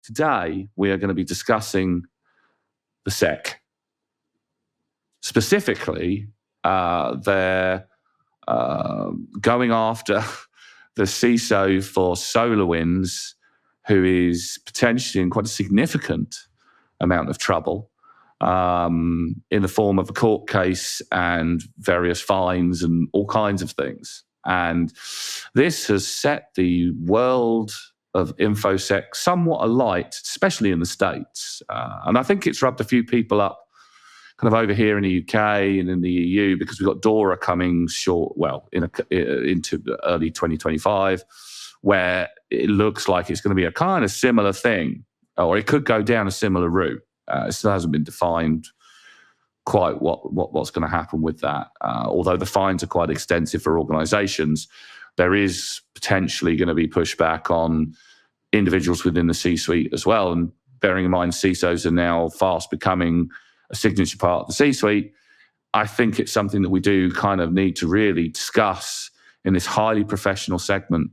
today we are going to be discussing the SEC. Specifically, they're going after the CISO for SolarWinds, who is potentially in quite a significant amount of trouble in the form of a court case and various fines and all kinds of things. And this has set the world of Infosec somewhat alight, especially in the States. And I think it's rubbed a few people up kind of over here in the UK and in the EU, because we've got DORA coming into early 2025, where it looks like it's going to be a kind of similar thing, or it could go down a similar route. It still hasn't been defined quite what's going to happen with that. Although the fines are quite extensive for organizations, there is potentially going to be pushback on individuals within the C-suite as well. And bearing in mind, CISOs are now fast becoming a signature part of the C-suite. I think it's something that we do kind of need to really discuss in this highly professional segment.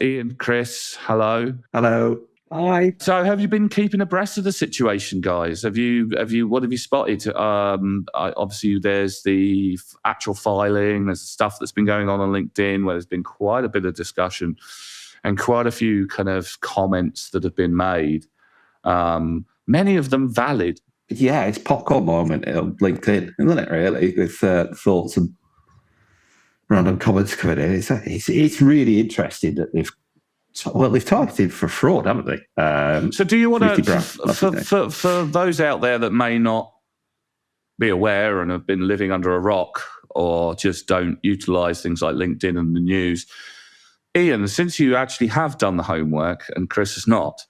Iain, Chris, hello. Hello. Hi. So, have you been keeping abreast of the situation, guys? What have you spotted? Obviously, there's the actual filing. There's stuff that's been going on LinkedIn, where there's been quite a bit of discussion and quite a few kind of comments that have been made. Many of them valid. Yeah, it's popcorn moment on LinkedIn, isn't it? Really, with thoughts and random comments coming in. It's really interesting that they've targeted for fraud, haven't they? So do you want to, for those out there that may not be aware and have been living under a rock or just don't utilize things like LinkedIn and the news, Iain, since you actually have done the homework and Chris has not,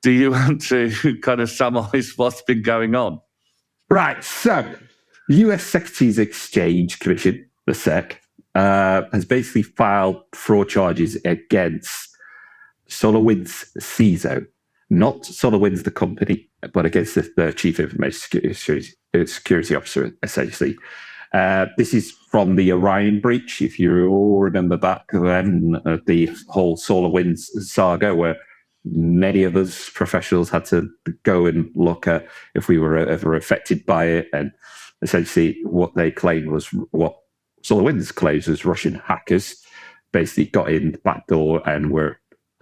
do you want to kind of summarize what's been going on? Right. So the US Securities Exchange Commission, the SEC, has basically filed fraud charges against SolarWinds CISO, not SolarWinds the company, but against the Chief Information Security Officer, essentially. This is from the Orion breach, if you all remember back then, the whole SolarWinds saga, where many of us professionals had to go and look at if we were ever affected by it. And essentially what they claimed was what SolarWinds claims was Russian hackers basically got in the back door and were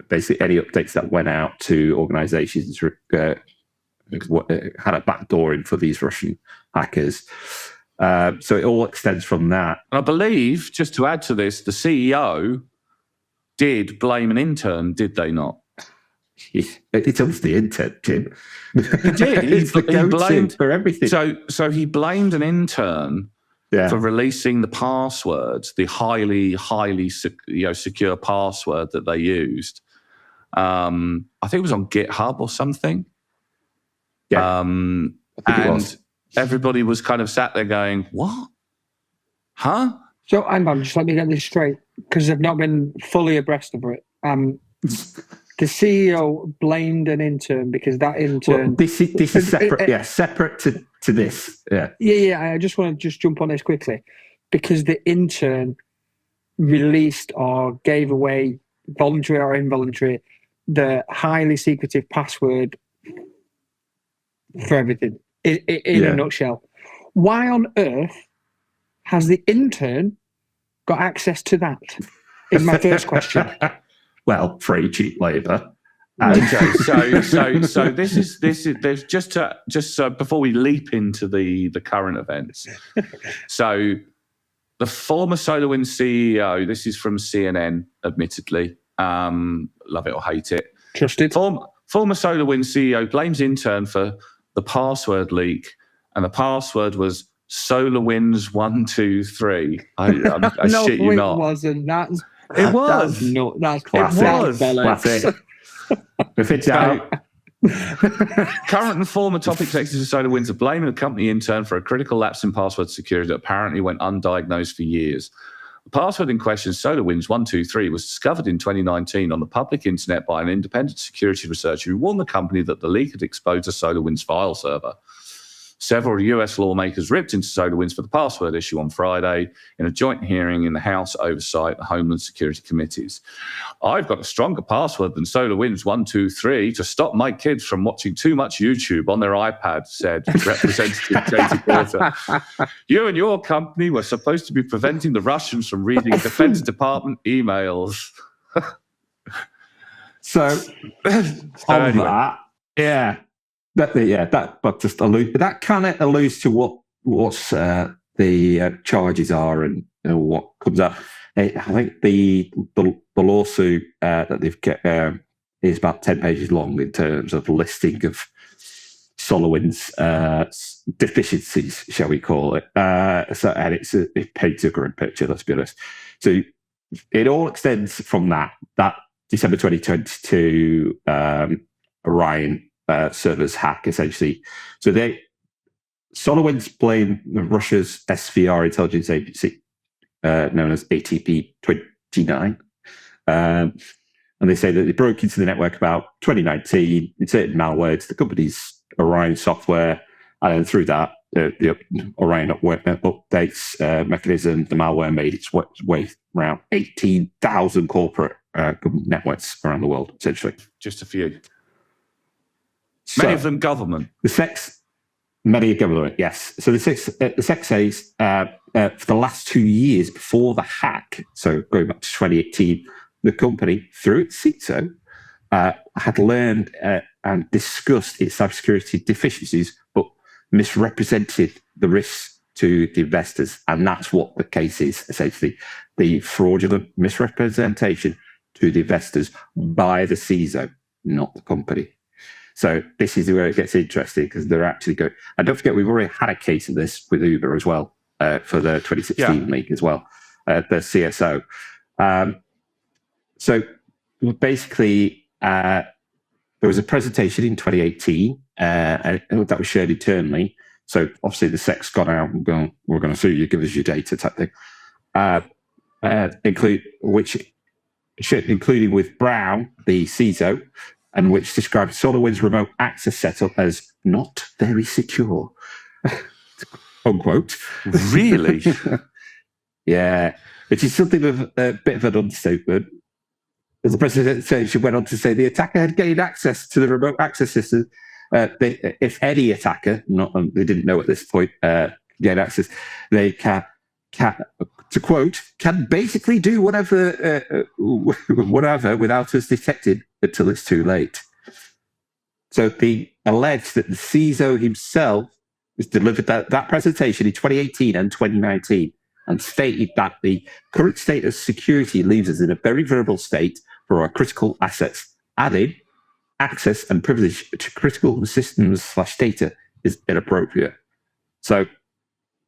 basically any updates that went out to organizations had a backdoor in for these Russian hackers. So it all extends from that. I believe, just to add to this, the CEO did blame an intern, did they not? It's almost the intern, Jim. He did. He blamed for everything. So he blamed an intern for releasing the passwords, the highly secure password that they used. I think it was on GitHub or something. Yeah, and everybody was kind of sat there going, "What? Huh?" So, hang on, just let me get this straight, because I've not been fully abreast of it. The CEO blamed an intern because that intern... Well, this is separate, separate to this. Yeah, I just want to jump on this quickly, because the intern released or gave away, voluntary or involuntary, the highly secretive password for everything, in a nutshell. Why on earth has the intern got access to that? Is my first question. Well, free cheap labour. Okay, so this is there's just before we leap into the current events. So the former SolarWinds CEO, this is from CNN, admittedly, love it or hate it. Trusted. Former SolarWinds CEO blames intern for the password leak, and the password was SolarWinds 123. I no, shit you not. It wasn't. It was. That's classic. Classic. If it's out. Current and former top executives of SolarWinds are blaming the company intern for a critical lapse in password security that apparently went undiagnosed for years. The password in question, SolarWinds 123, was discovered in 2019 on the public internet by an independent security researcher who warned the company that the leak had exposed a SolarWinds file server. Several US lawmakers ripped into SolarWinds for the password issue on Friday in a joint hearing in the House Oversight and Homeland Security Committees. I've got a stronger password than SolarWinds 123 to stop my kids from watching too much YouTube on their iPad, said Representative Katie Porter. You and your company were supposed to be preventing the Russians from reading Defense Department emails. So, on anyway. that kind of alludes to what's the charges are and what comes up. I think the lawsuit that they've got is about 10 pages long in terms of listing of SolarWinds deficiencies, shall we call it? And it paints a grim picture, let's be honest. So it all extends from that December 2022 Orion servers hack, essentially. So SolarWinds blame Russia's SVR intelligence agency, known as ATP-29. And they say that they broke into the network about 2019, inserted malware into the company's Orion software, and then through that, the Orion updates mechanism, the malware made its way around 18,000 corporate networks around the world, essentially. Just a few. Many of them government. Many of government, yes. So the SEC says for the last 2 years before the hack, so going back to 2018, the company, through its CISO, had learned and discussed its cybersecurity deficiencies, but misrepresented the risks to the investors. And that's what the case is, essentially. The fraudulent misrepresentation to the investors by the CISO, not the company. So this is where it gets interesting, because they're actually going... And don't forget, we've already had a case of this with Uber as well, for the 2016 leak as well, the CSO. So basically, there was a presentation in 2018 that was shared internally. So obviously the SEC's gone out and gone, we're going to sue you, give us your data type thing. Including with Brown, the CISO, and which described SolarWinds remote access setup as not very secure. Unquote. Really? Yeah. Which is something of a bit of an understatement. As the presentation went on to say, the attacker had gained access to the remote access system. If any attacker, they didn't know at this point, gained access, they can, to quote, can basically do whatever without us detecting until it's too late. So they alleged that the CISO himself has delivered that presentation in 2018 and 2019 and stated that the current state of security leaves us in a very vulnerable state for our critical assets. Adding access and privilege to critical systems/data is inappropriate. So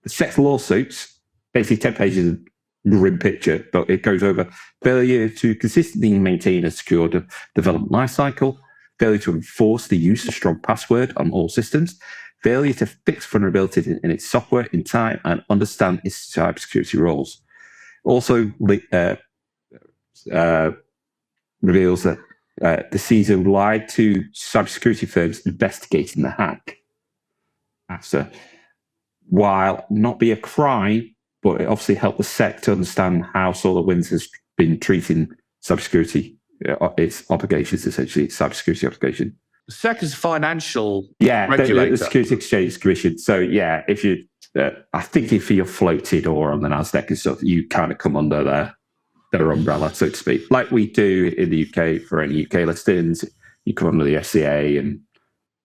the SEC lawsuits, basically 10 pages of grim picture, but it goes over failure to consistently maintain a secure development lifecycle, failure to enforce the use of strong password on all systems, failure to fix vulnerabilities in its software in time and understand its cybersecurity roles. Also reveals that the CISO lied to cybersecurity firms investigating the hack. While not be a crime, but it obviously helped the SEC to understand how SolarWinds has been treating cybersecurity, its obligations, essentially, its cybersecurity obligation. The SEC is a financial regulator. The Security Exchange Commission. So, yeah, if you, I think if you're floated or on the NASDAQ and stuff, you kind of come under their umbrella, so to speak. Like we do in the UK for any UK listings, you come under the FCA. And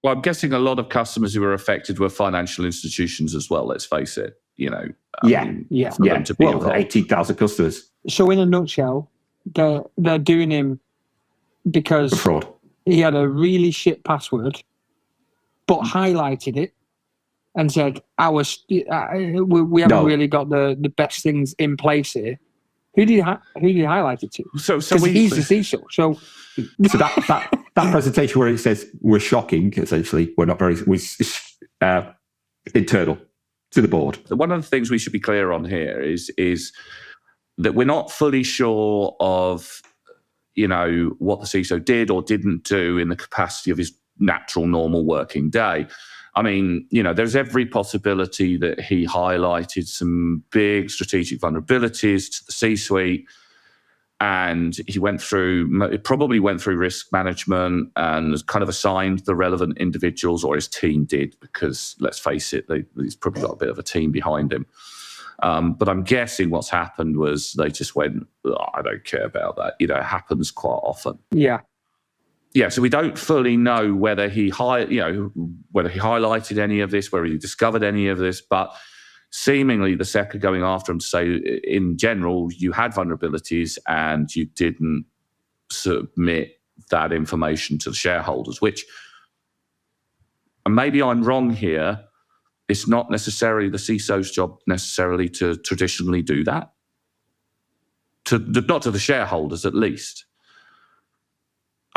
well, I'm guessing a lot of customers who were affected were financial institutions as well, let's face it. You know, to be 18,000 customers. So in a nutshell, they're doing him because fraud. He had a really shit password, but highlighted it and said, we haven't really got the best things in place here. Who did you highlight it to? So he's the CISO. So that presentation where it says we're shocking, essentially, we're not very internal to the board. One of the things we should be clear on here is that we're not fully sure of, what the CISO did or didn't do in the capacity of his natural, normal working day. I mean, there's every possibility that he highlighted some big strategic vulnerabilities to the C-suite, and he probably went through risk management and kind of assigned the relevant individuals, or his team did, because let's face it, he's probably got a bit of a team behind him. But I'm guessing what's happened was they just went, I don't care about that. It happens quite often. Yeah. Yeah, so we don't fully know whether he highlighted any of this, whether he discovered any of this, but seemingly the SEC are going after him to say, in general, you had vulnerabilities and you didn't submit that information to the shareholders, which, and maybe I'm wrong here, it's not necessarily the CISO's job necessarily to traditionally do that, not to the shareholders at least.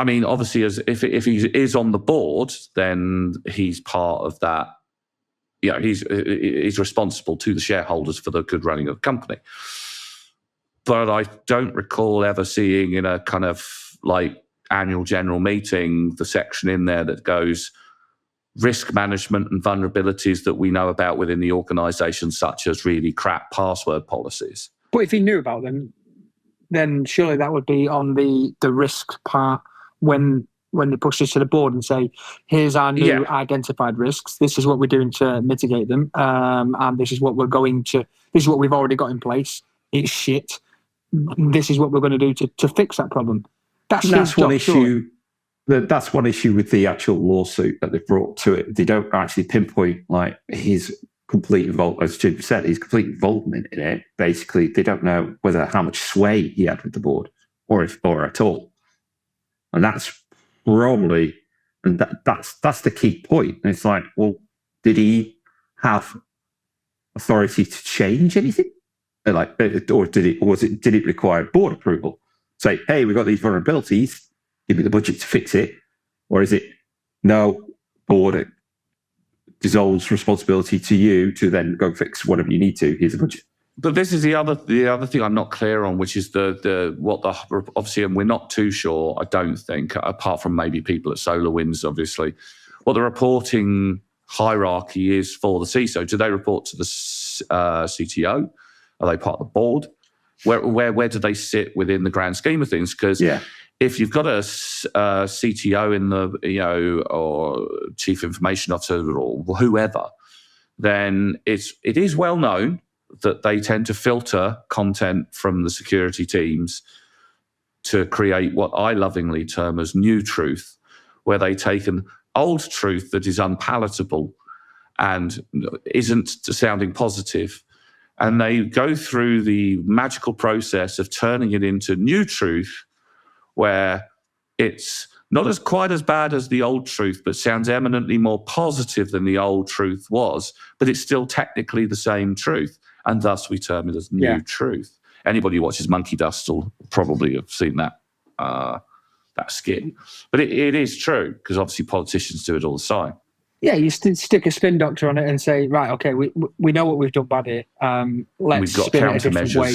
I mean, obviously, if he is on the board, then he's part of that. He's responsible to the shareholders for the good running of the company. But I don't recall ever seeing in a kind of like annual general meeting the section in there that goes risk management and vulnerabilities that we know about within the organisation, such as really crap password policies. But if he knew about them, then surely that would be on the risk part when they push this to the board and say, here's our new identified risks. This is what we're doing to mitigate them. And this is what we've already got in place. It's shit. This is what we're going to do to fix that problem. That's one issue. That's one issue with the actual lawsuit that they've brought to it. They don't actually pinpoint like his complete involvement, as Jim said, his complete involvement in it. Basically, they don't know how much sway he had with the board or at all. And that's probably, and that's the key point. And it's like, well, did he have authority to change anything? Or did it require board approval? Say, hey, we've got these vulnerabilities, give me the budget to fix it. Or is it, no, board dissolves responsibility to you to then go fix whatever you need to, here's the budget. But this is the other thing I'm not clear on, which is obviously, and we're not too sure, I don't think, apart from maybe people at SolarWinds, obviously, what the reporting hierarchy is for the CISO. Do they report to the CTO? Are they part of the board? Where do they sit within the grand scheme of things? Because if you've got a CTO in the, or chief information officer or whoever, then it is well known that they tend to filter content from the security teams to create what I lovingly term as new truth, where they take an old truth that is unpalatable and isn't sounding positive, and they go through the magical process of turning it into new truth, where it's not quite as bad as the old truth, but sounds eminently more positive than the old truth was, but it's still technically the same truth. And thus we term it as new truth. Anybody who watches Monkey Dust will probably have seen that skit. But it is true, because obviously politicians do it all the time. Yeah, you stick a spin doctor on it and say, right, okay, we know what we've done bad here. Let's spin it a different way.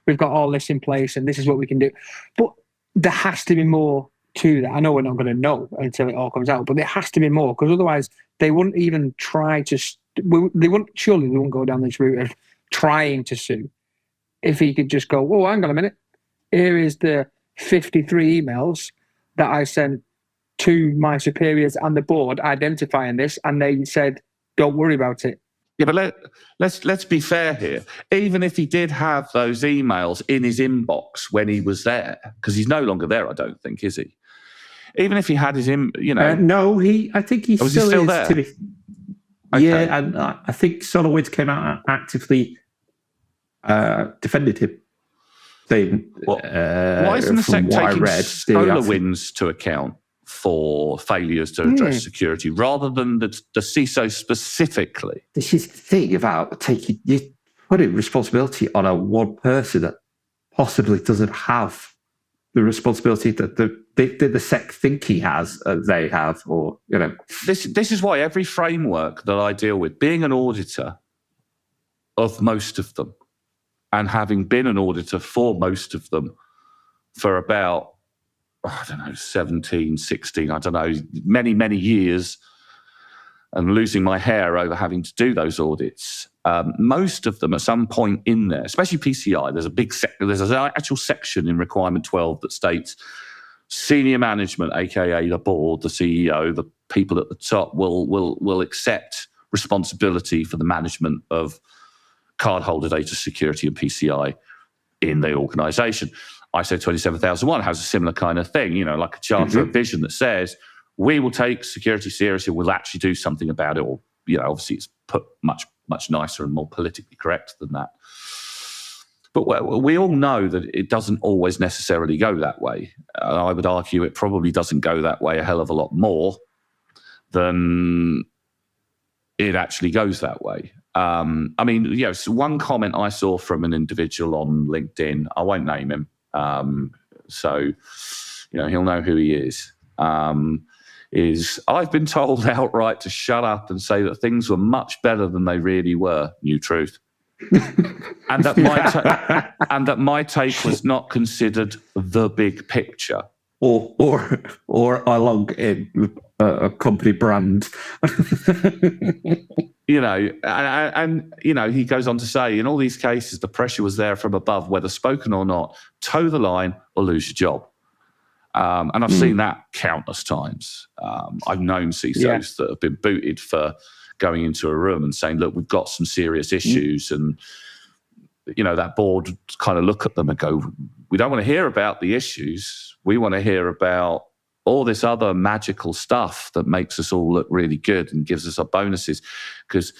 We've got all this in place, and this is what we can do. But there has to be more to that. I know we're not going to know until it all comes out, but there has to be more, because otherwise they wouldn't even try to. They wouldn't go down this route of trying to sue. If he could just go, oh, hang on a minute, here is the 53 emails that I sent to my superiors and the board identifying this, and they said, don't worry about it. Yeah, but let's be fair here. Even if he did have those emails in his inbox when he was there, because he's no longer there, I don't think, is he? Even if he had his no, I think he still is there. Okay. Yeah, and I think SolarWinds came out and actively defended him. Why isn't the SEC taking SolarWinds to account for failures to address security rather than the CISO specifically? This is the thing about putting responsibility on one person that possibly doesn't have the responsibility that the SEC think he has, they have, or This is why every framework that I deal with, being an auditor of most of them, and having been an auditor for most of them for about, 17, 16, many, many years, and losing my hair over having to do those audits. Most of them, at some point in there, especially PCI, there's a big there's an actual section in Requirement 12 that states senior management, aka the board, the CEO, the people at the top, will accept responsibility for the management of cardholder data security and PCI in the organisation. ISO 27001 has a similar kind of thing, like a charter of vision that says we will take security seriously, we'll actually do something about it, or obviously it's put much nicer and more politically correct than that. But we all know that it doesn't always necessarily go that way. I would argue it probably doesn't go that way a hell of a lot more than it actually goes that way. So one comment I saw from an individual on LinkedIn, I won't name him, so he'll know who he is I've been told outright to shut up and say that things were much better than they really were. New truth. and that my take was not considered the big picture, or along in a company brand. And he goes on to say, in all these cases, the pressure was there from above, whether spoken or not. Toe the line or lose your job. And I've seen that countless times. I've known CISOs that have been booted for going into a room and saying, look, we've got some serious issues. And, that board kind of look at them and go, we don't want to hear about the issues. We want to hear about all this other magical stuff that makes us all look really good and gives us our bonuses. Because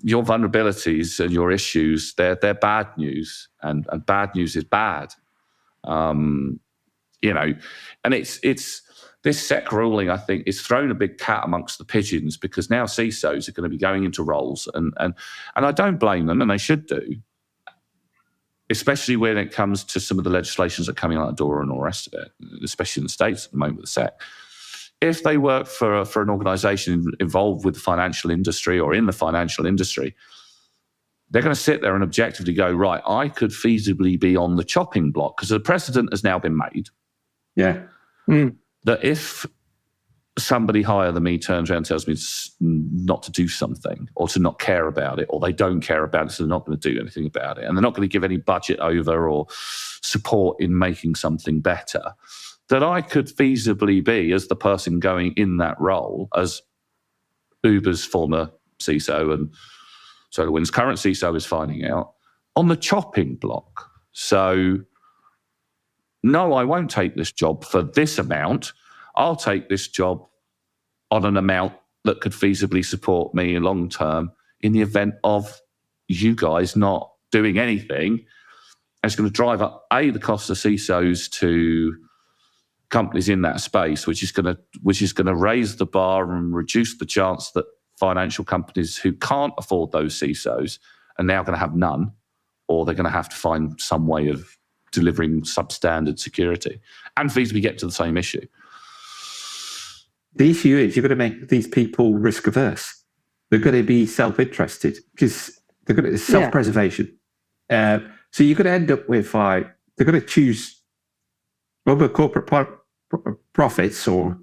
your vulnerabilities and your issues, they're bad news, and bad news is bad. And it's this SEC ruling, I think, is thrown a big cat amongst the pigeons, because now CISOs are going to be going into roles, and I don't blame them, and they should do, especially when it comes to some of the legislations that are coming out the door and all the rest of it, especially in the States at the moment with the SEC. If they work for an organisation involved with the financial industry or in the financial industry, they're going to sit there and objectively go, right, I could feasibly be on the chopping block, because the precedent has now been made. Yeah. That if somebody higher than me turns around and tells me not to do something, or to not care about it, or they don't care about it, so they're not going to do anything about it, and they're not going to give any budget over or support in making something better, that I could feasibly be, as the person going in that role, as Uber's former CISO and SolarWinds' current CISO is finding out, on the chopping block. So, no, I won't take this job for this amount. I'll take this job on an amount that could feasibly support me long term in the event of you guys not doing anything. And it's going to drive up, the cost of CISOs to companies in that space, which is going to raise the bar and reduce the chance that financial companies who can't afford those CISOs are now going to have none, or they're going to have to find some way of delivering substandard security and feasibly get to the same issue. The issue is you're going to make these people risk averse. They're going to be self-interested, because they're going to self-preservation. So you're going to end up with they're going to choose over corporate profits, or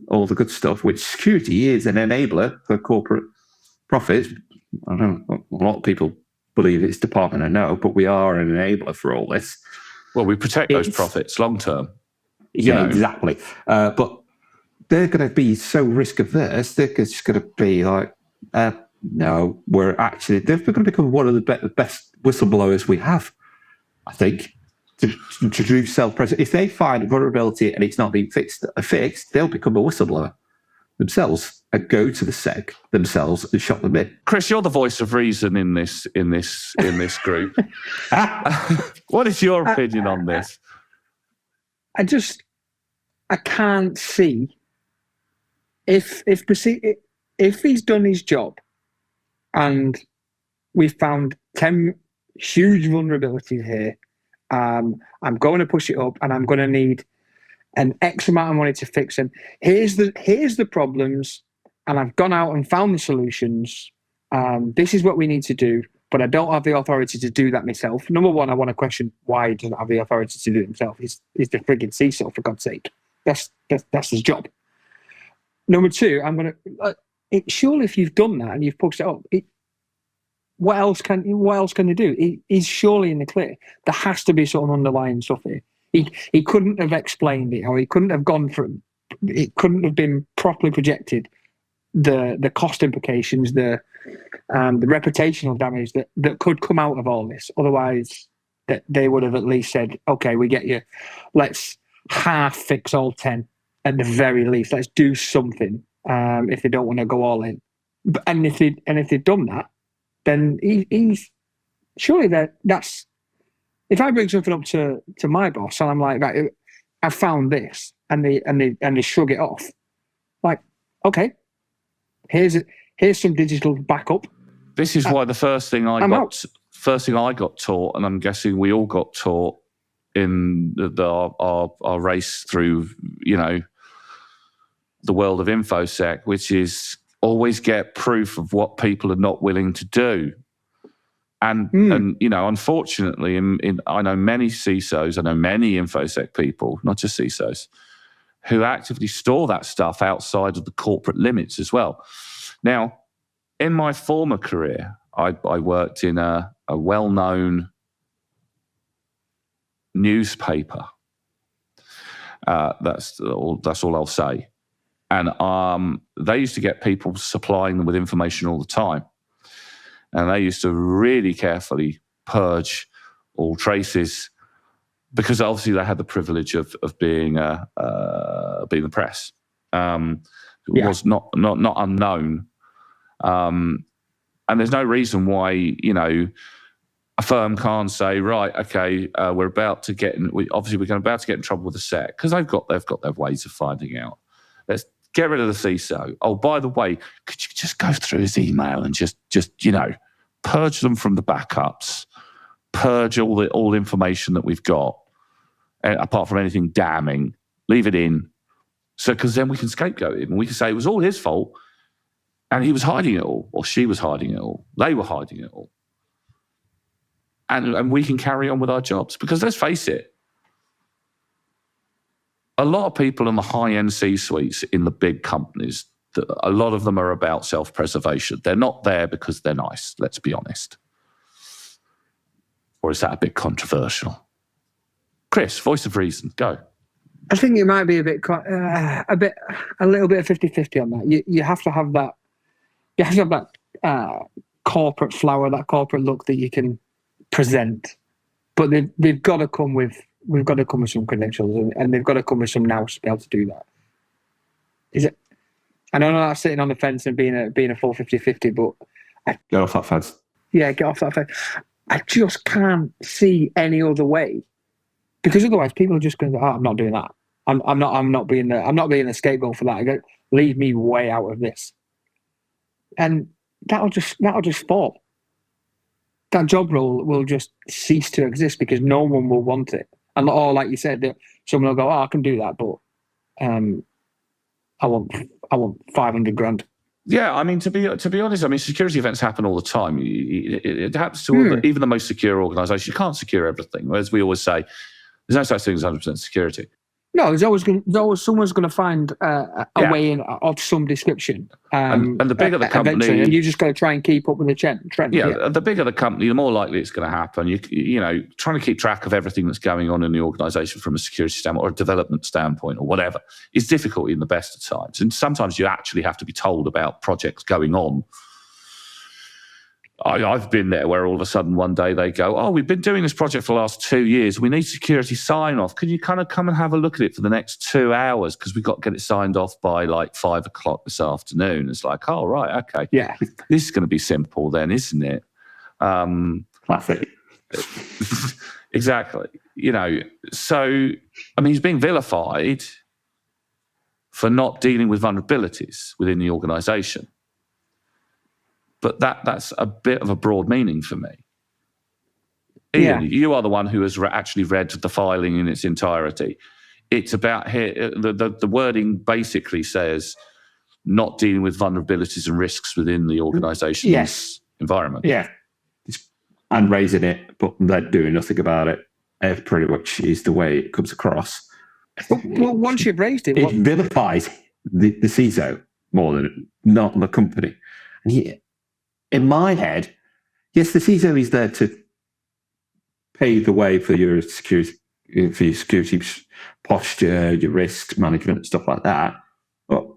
all the good stuff, which security is an enabler for corporate profits. I don't know, a lot of people believe it's Department of No, but we are an enabler for all this. Well, we protect those profits long term. Yeah, exactly. But they're going to be so risk averse, they're just going to be like, no, they're going to become one of the best whistleblowers we have, I think, to do self-preservation. If they find a vulnerability and it's not being fixed, they'll become a whistleblower themselves and go to the SEC themselves and shut them in. Chris, you're the voice of reason in this group. What is your opinion on this? I can't see if he's done his job and we've found 10 huge vulnerabilities here. I'm going to push it up, and I'm going to need an X amount of money to fix them. Here's the problems, and I've gone out and found the solutions. This is what we need to do, but I don't have the authority to do that myself. Number one, I want to question why he doesn't have the authority to do it himself. He's the frigging CISO, for God's sake. That's his job. Number two, I'm going to surely if you've done that and you've pushed it up, what else can they do? He's surely in the clear. There has to be some underlying stuff here. He couldn't have explained it, or he couldn't have gone through. It couldn't have been properly projected. The cost implications, the reputational damage that could come out of all this. Otherwise, that they would have at least said, "Okay, we get you. Let's half fix all 10 at the very least. Let's do something." If they don't want to go all in, and if they've done that, then he's surely that's. If I bring something up to my boss and I'm like, right, I found this, and they shrug it off, like, okay, here's some digital backup. This is why the first thing I got taught, and I'm guessing we all got taught in our race through, the world of Infosec, which is always get proof of what people are not willing to do. And unfortunately, I know many CISOs, I know many Infosec people, not just CISOs, who actively store that stuff outside of the corporate limits as well. Now, in my former career, I worked in a well-known newspaper. That's all I'll say. And they used to get people supplying them with information all the time. And they used to really carefully purge all traces, because obviously they had the privilege of being the press. It was not unknown. And there's no reason why, a firm can't say, right, okay, we're about to get in. We're about to get in trouble with the SEC, because they've got their ways of finding out. Let's get rid of the CISO. Oh, by the way, could you just go through his email and just purge them from the backups, purge all the information that we've got, apart from anything damning, leave it in. So, because then we can scapegoat him and we can say it was all his fault, and he was hiding it all, or she was hiding it all, they were hiding it all. And we can carry on with our jobs. Because let's face it, a lot of people in the high-end C-suites in the big companies, a lot of them are about self-preservation. They're not there because they're nice, let's be honest. Or is that a bit controversial? Chris, voice of reason, go. I think it might be a little bit of 50-50 on that. You have to have that. You have to have that corporate flower, that corporate look that you can present, but they've got to come with. We've got to come with some credentials, and they've got to come with some nous to be able to do that. Is it? I don't know that's sitting on the fence and being a full 50-50, but get off that fence. Yeah, get off that fence. I just can't see any other way, because otherwise people are just going to go, "Oh, I'm not doing that. I'm not being the scapegoat for that. Leave me way out of this," and that'll just fall. That job role will just cease to exist because no one will want it. And like you said, someone will go, "Oh, I can do that, but I want 500 grand." Yeah, I mean, to be honest, I mean, security events happen all the time. It happens to even the most secure organisations. You can't secure everything. As we always say, there's no such thing as 100% security. No, there's always someone's going to find a way in of some description. And the bigger the company, and you just got to try and keep up with the trend. Yeah, the bigger the company, the more likely it's going to happen. Trying to keep track of everything that's going on in the organisation from a security standpoint or a development standpoint or whatever is difficult in the best of times. And sometimes you actually have to be told about projects going on. I've been there where all of a sudden one day they go, "Oh, we've been doing this project for the last 2 years. We need security sign-off. Can you kind of come and have a look at it for the next 2 hours? Because we've got to get it signed off by like 5 o'clock this afternoon." It's like, oh, right, okay. Yeah. This is going to be simple then, isn't it? Classic. Exactly. So, I mean, he's being vilified for not dealing with vulnerabilities within the organisation. But that's a bit of a broad meaning for me. Iain, you are the one who has actually read the filing in its entirety. It's about here. The wording basically says not dealing with vulnerabilities and risks within the organisation's environment. Yeah, and raising it, but then doing nothing about it. It pretty much is the way it comes across. Well, once you've raised it, it vilifies the CISO. more than not the company. And in my head, yes, the CISO is there to pave the way for your security posture, your risk management, and stuff like that. But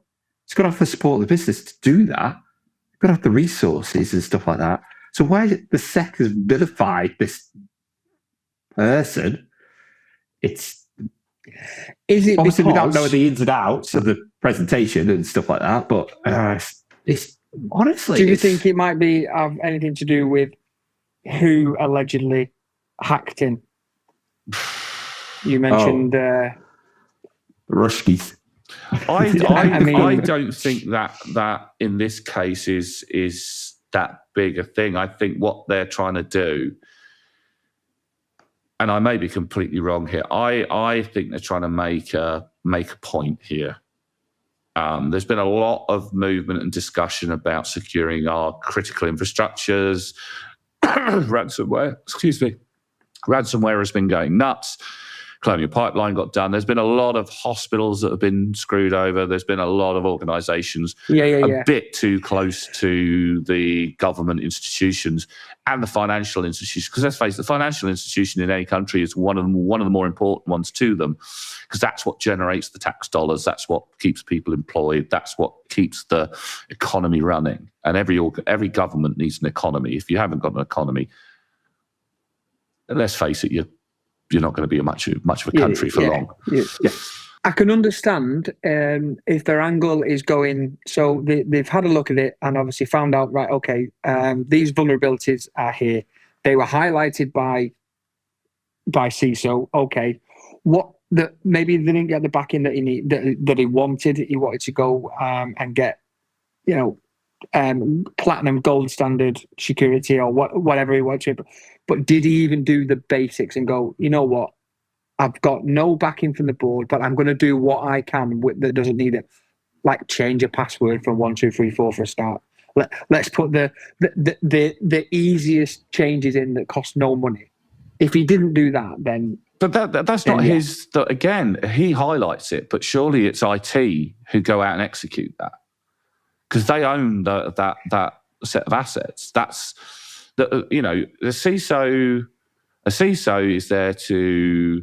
it's got to have the support of the business to do that. It's got to have the resources and stuff like that. So why the SEC has vilified this person? Is it obviously we don't know the ins and outs of the presentation and stuff like that, but it's honestly. Do you think it might be have anything to do with who allegedly hacked in? You mentioned Ruskies. I don't think that in this case is that big a thing. I think what they're trying to do, and I may be completely wrong here, I think they're trying to make a point here. There's been a lot of movement and discussion about securing our critical infrastructures. Ransomware has been going nuts. Colonial Pipeline got done. There's been a lot of hospitals that have been screwed over. There's been a lot of organisations a bit too close to the government institutions and the financial institutions. Because let's face it, the financial institution in any country is one of the more important ones to them, because that's what generates the tax dollars. That's what keeps people employed. That's what keeps the economy running. And every government needs an economy. If you haven't got an economy, let's face it, you're not going to be much of a country for long. Yeah. I can understand if their angle is going, so they've had a look at it and obviously found out, right, okay, these vulnerabilities are here. They were highlighted by CISO. Okay, maybe they didn't get the backing that he wanted. He wanted to go and get, platinum gold standard security or whatever he wanted to. But did he even do the basics and go, you know what? I've got no backing from the board, but I'm going to do what I can that doesn't need it. Like change a password from 1, 2, 3, 4 for a start. Let's put the easiest changes in that cost no money. If he didn't do that, then. But that's not his. Again, he highlights it, but surely it's IT who go out and execute that, because they own that set of assets. That's the CISO. A CISO is there to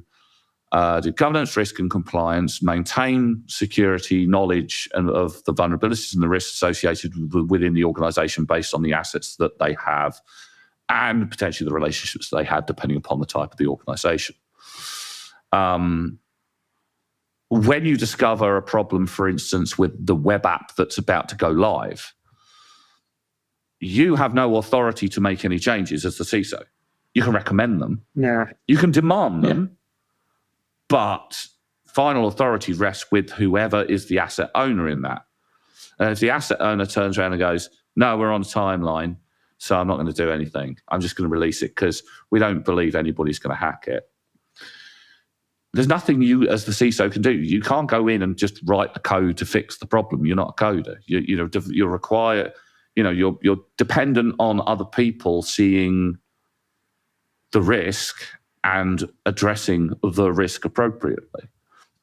do governance, risk, and compliance, maintain security knowledge of the vulnerabilities and the risks associated within the organisation based on the assets that they have, and potentially the relationships they have, depending upon the type of the organisation. When you discover a problem, for instance, with the web app that's about to go live, you have no authority to make any changes as the CISO. You can recommend them. Yeah. You can demand them, but final authority rests with whoever is the asset owner in that. And if the asset owner turns around and goes, no, we're on a timeline, so I'm not going to do anything. I'm just going to release it because we don't believe anybody's going to hack it. There's nothing you as the CISO can do. You can't go in and just write the code to fix the problem. You're not a coder. You're required, you're dependent on other people seeing the risk and addressing the risk appropriately,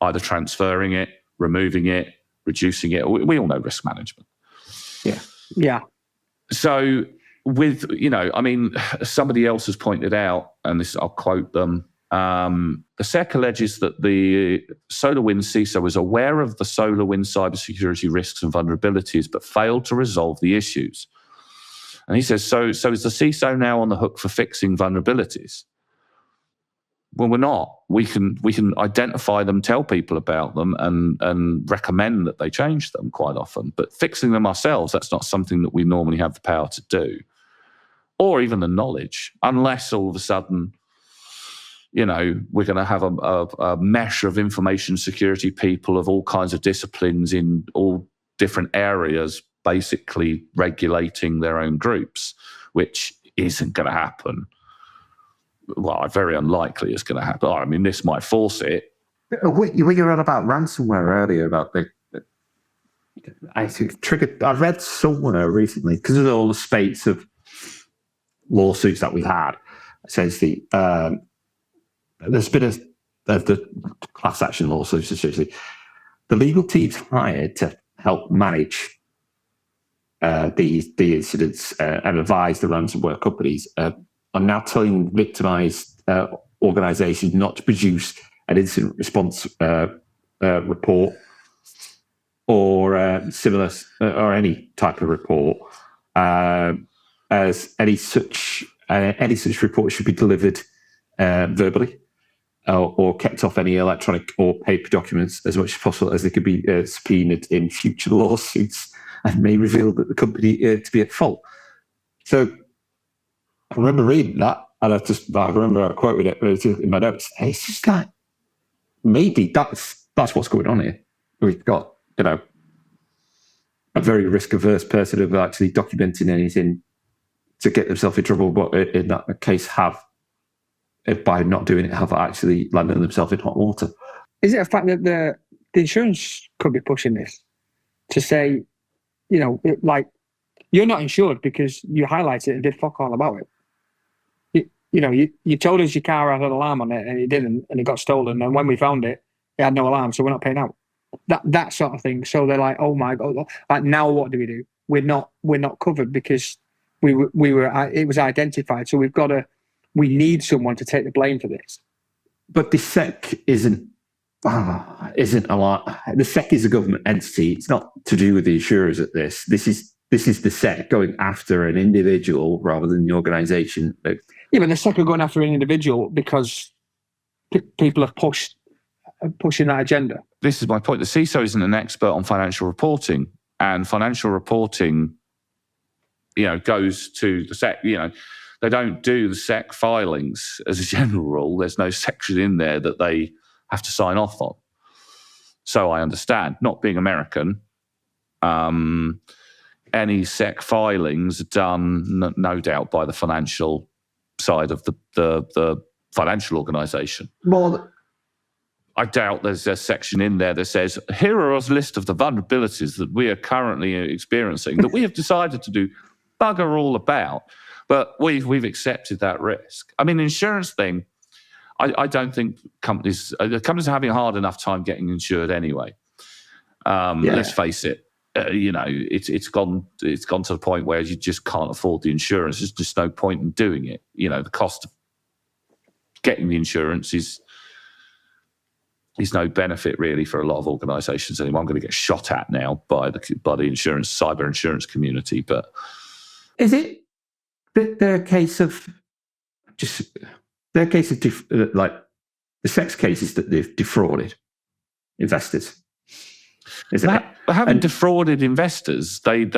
either transferring it, removing it, reducing it. We all know risk management. Yeah. So somebody else has pointed out, and this I'll quote them, the SEC alleges that the SolarWinds CISO was aware of the SolarWinds cybersecurity risks and vulnerabilities, but failed to resolve the issues. And he says, so is the CISO now on the hook for fixing vulnerabilities? Well, we're not. We can identify them, tell people about them, and recommend that they change them quite often. But fixing them ourselves, that's not something that we normally have the power to do, or even the knowledge, unless all of a sudden, we're going to have a mesh of information security people of all kinds of disciplines in all different areas, basically regulating their own groups, which isn't going to happen. Well, very unlikely it's going to happen. I mean, this might force it. When you were on about ransomware earlier, about I read somewhere recently, because of all the spates of lawsuits that we had, essentially, there's been the class action lawsuits, essentially. The legal team's hired to help manage the incidents and advised the ransomware companies are now telling victimized organizations not to produce an incident response report or similar or any type of report, as any such report should be delivered verbally or kept off any electronic or paper documents as much as possible, as they could be subpoenaed in future lawsuits and may reveal that the company to be at fault. So I remember reading that, and I remember I quoted it in my notes. Hey, it's just like, maybe that's what's going on here. We've got, a very risk-averse person who's actually documenting anything to get themselves in trouble, but in that case by not doing it, have actually landed themselves in hot water. Is it a fact that the insurance could be pushing this to say, like, you're not insured because you highlighted it and did fuck all about it? You told us your car had an alarm on it and it didn't, and it got stolen, and when we found it, it had no alarm, so we're not paying out. That sort of thing. So they're like, oh my God, like, now what do we do? We're not covered because we were it was identified. So we need someone to take the blame for this. But the SEC isn't a lot. The SEC is a government entity. It's not to do with the insurers at this. This is the SEC going after an individual rather than the organisation. Yeah, but the SEC are going after an individual because people have pushing that agenda. This is my point. The CISO isn't an expert on financial reporting, and financial reporting, goes to the SEC. They don't do the SEC filings as a general rule. There's no section in there that they have to sign off on. So I understand, not being American, any SEC filings are done, no doubt, by the financial side of the financial organisation. Well, I doubt there's a section in there that says, here are a list of the vulnerabilities that we are currently experiencing that we have decided to do bugger all about. But we've accepted that risk. I mean, the insurance thing, I don't think companies are having a hard enough time getting insured anyway. Let's face it, it's gone to the point where you just can't afford the insurance. There's just no point in doing it. The cost of getting the insurance is no benefit really for a lot of organisations anymore. I'm going to get shot at now by the cyber insurance community. But is it their case of like the SEC's cases that they've defrauded investors? They haven't defrauded investors. They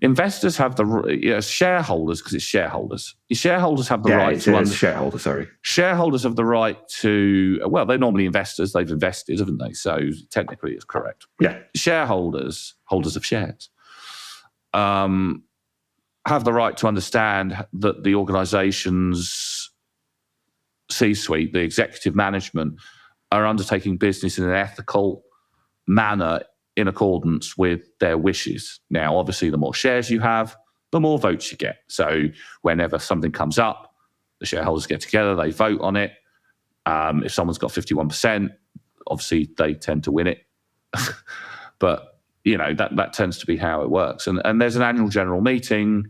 investors have the shareholders, because it's shareholders. Shareholders have the right to shareholders. Sorry, shareholders have the right to. Well, they're normally investors. They've invested, haven't they? So technically, it's correct. Yeah, shareholders, holders of shares, have the right to understand that the organisation's C-suite, the executive management, are undertaking business in an ethical manner in accordance with their wishes. Now, obviously, the more shares you have, the more votes you get. So whenever something comes up, the shareholders get together, they vote on it. If someone's got 51%, obviously they tend to win it. But, that tends to be how it works. And there's an annual general meeting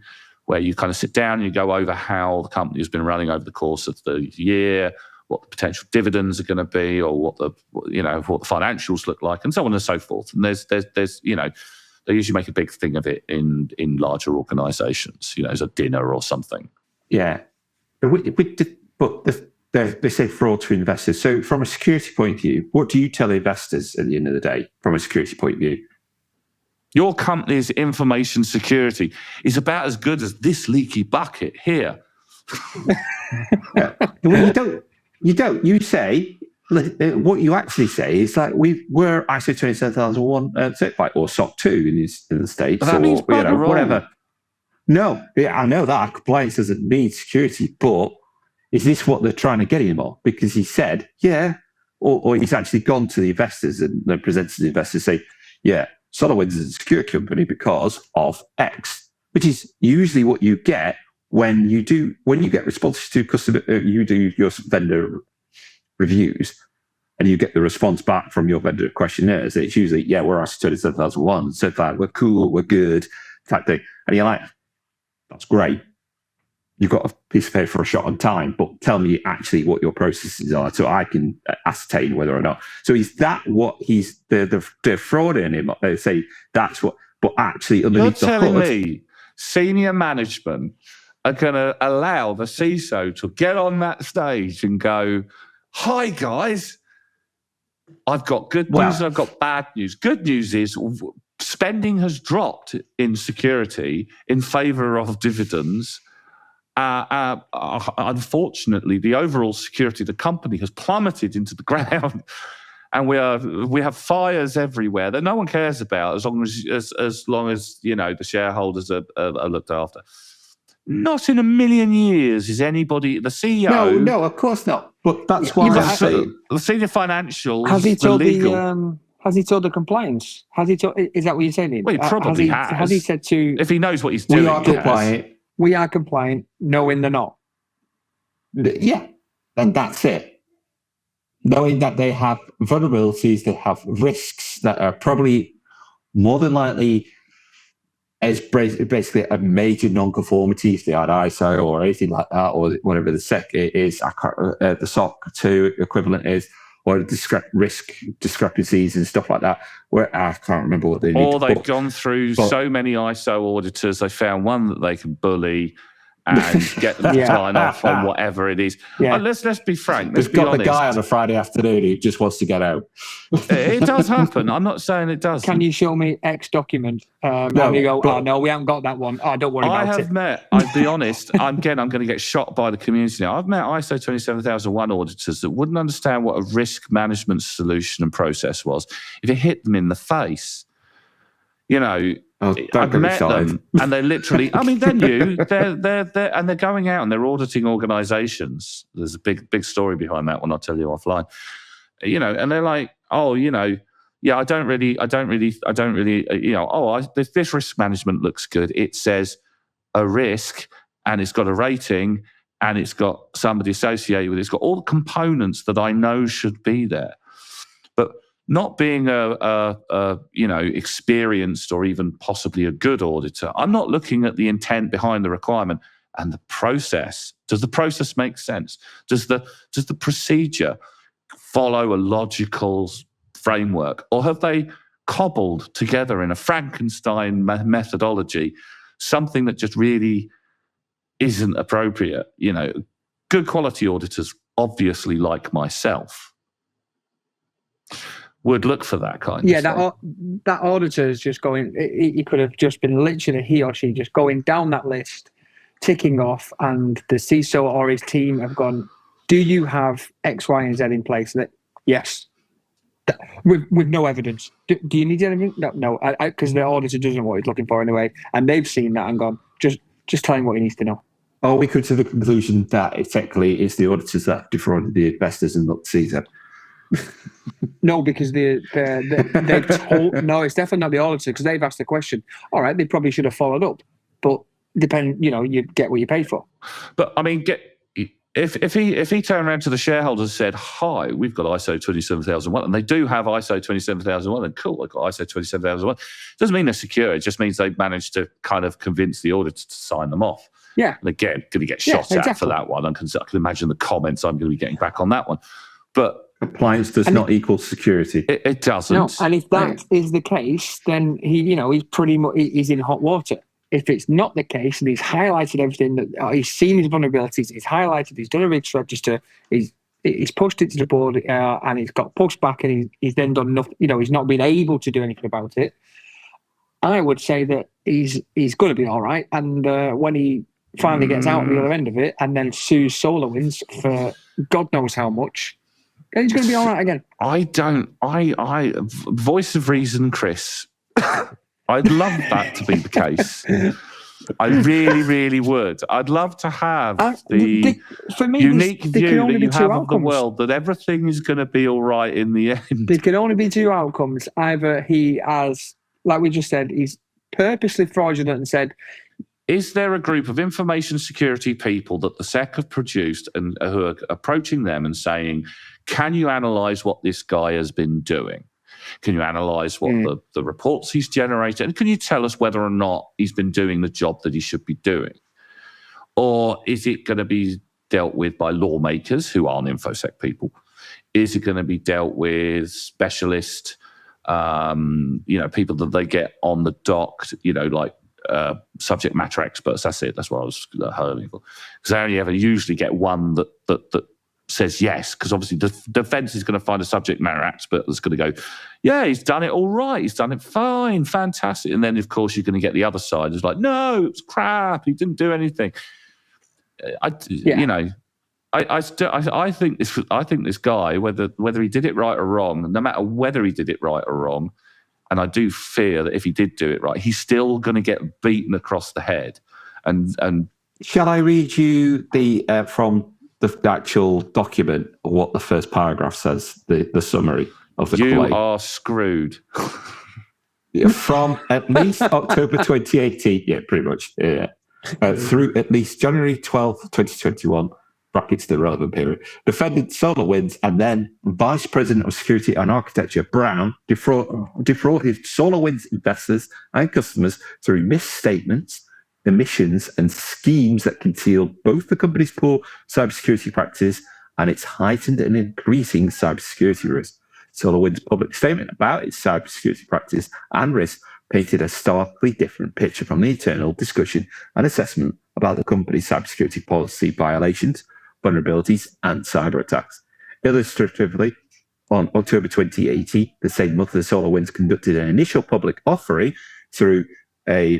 where you kind of sit down and you go over how the company has been running over the course of the year, what the potential dividends are going to be, or what the financials look like, and so on and so forth. And there's they usually make a big thing of it in larger organisations, as a dinner or something. Yeah, but they say fraud to investors. So from a security point of view, what do you tell investors at the end of the day from a security point of view? Your company's information security is about as good as this leaky bucket here. Yeah. Well, you don't. You say, what you actually say is like, we're ISO 27001 certified, or SOC 2 in the States, that means whatever. No, I know that compliance doesn't mean security, but is this what they're trying to get him on? Because he said, yeah, or he's actually gone to the investors and then presented to the investors, say, yeah, SolarWinds is a secure company because of X, which is usually what you get when you get responses to customer, you do your vendor reviews. and you get the response back from your vendor questionnaires, it's usually, yeah, we're ISO 27001, certified, we're cool, we're good, type thing. And you're like, that's great. You've got a piece of paper for a shot on time, but tell me actually what your processes are so I can ascertain whether or not. So is that what they're frauding him? They say that's what, but actually underneath the hood. You're telling me senior management are going to allow the CISO to get on that stage and go, hi guys, I've got good news and I've got bad news. Good news is spending has dropped in security in favor of dividends. Unfortunately, the overall security of the company has plummeted into the ground, and we have fires everywhere that no one cares about as long as the shareholders are looked after. Not in a million years is anybody, the CEO. No, of course not. But that's why the senior financials. Has he told has he told the compliance? Has he told? Is that what you're saying? Well, he probably has. Has he said to? If he knows what he's doing, we are compliant. We are compliant, knowing they're not. Yeah, and that's it. Knowing that they have vulnerabilities, they have risks that are probably more than likely as basically a major non-conformity if they had ISO or anything like that, or whatever the SEC is, the SOC 2 equivalent is, or risk discrepancies and stuff like that, where I can't remember what they need. Or they've gone through so many ISO auditors, they found one that they can bully and get them to sign off on whatever it is. Yeah. Let's be frank. Let's be honest. The guy on a Friday afternoon who just wants to get out. It does happen. I'm not saying it doesn't. Can you show me X document? And you go, no, we haven't got that one. Oh, don't worry about it. I'll be honest, I'm going to get shot by the community now. I've met ISO 27001 auditors that wouldn't understand what a risk management solution and process was if it hit them in the face. I've met them, and they're literally. I mean, they're new. They're and they're going out and they're auditing organisations. There's a big story behind that one. I'll tell you offline. And they're like, I don't really. This risk management looks good. It says a risk, and it's got a rating, and it's got somebody associated with it. It's got all the components that I know should be there, but. Not being a experienced or even possibly a good auditor, I'm not looking at the intent behind the requirement and the process. Does the process make sense? Does the procedure follow a logical framework, or have they cobbled together in a Frankenstein methodology something that just really isn't appropriate? Good quality auditors, obviously, like myself, would look for that kind of stuff. That auditor is just going, he could have just been literally, he or she just going down that list, ticking off, and the CISO or his team have gone, do you have X, Y, and Z in place? That yes. With no evidence. Do you need anything? No, because the auditor doesn't know what he's looking for anyway, and they've seen that and gone, just tell him what he needs to know. Or we come to the conclusion that effectively it's the auditors that defrauded the investors and not the CISO. No, because they've told. No, it's definitely not the auditor because they've asked the question. All right, they probably should have followed up, but you get what you pay for. But I mean, if he turned around to the shareholders and said, "Hi, we've got ISO 27001," and they do have ISO 27001, then cool, I've got ISO 27001. Doesn't mean they're secure. It just means they've managed to kind of convince the auditor to sign them off. Yeah, and again, going to get shot at for that one. I can imagine the comments I'm going to be getting back on that one, but. Compliance does not equal security. It doesn't. No, and if that is the case, then he's pretty much he's in hot water. If it's not the case, and he's highlighted everything that he's seen his vulnerabilities, he's highlighted, he's done a risk register, he's pushed it to the board, and it's got pushed back, and he's then done nothing. He's not been able to do anything about it. I would say that he's going to be all right, and when he finally gets out the other end of it, and then sues SolarWinds for God knows how much. He's going to be all right again. I voice of reason, Chris. I'd love that to be the case. I really, really would. I'd love to have for me, unique view that you have of the world, that everything is going to be all right in the end. There can only be two outcomes. Either he has, like we just said, he's purposely fraudulent and said, is there a group of information security people that the SEC have produced and who are approaching them and saying, can you analyze what this guy has been doing? Can you analyze what the reports he's generated? And can you tell us whether or not he's been doing the job that he should be doing? Or is it going to be dealt with by lawmakers who aren't InfoSec people? Is it going to be dealt with specialist, people that they get on the dock, like subject matter experts? That's it. That's what I was hurling for. Because they only ever usually get one that says yes, because obviously the defense is going to find a subject matter expert that's going to go, yeah, he's done it all right, he's done it fine, fantastic. And then, of course, you're going to get the other side who's like, no, it's crap, he didn't do anything. I think this guy, whether he did it right or wrong, no matter whether he did it right or wrong, and I do fear that if he did do it right, he's still going to get beaten across the head. And shall I read you the from the actual document what the first paragraph says, the summary of the claim? You are screwed. From at least October 2018, yeah, pretty much, yeah, through at least January 12th, 2021, brackets the relevant period, defendant SolarWinds and then Vice President of Security and Architecture Brown defrauded SolarWinds investors and customers through misstatements, omissions, and schemes that concealed both the company's poor cybersecurity practices and its heightened and increasing cybersecurity risk. SolarWinds' public statement about its cybersecurity practice and risk painted a starkly different picture from the internal discussion and assessment about the company's cybersecurity policy violations, vulnerabilities, and cyber attacks. Illustratively, on October 2018, the same month, the SolarWinds conducted an initial public offering through a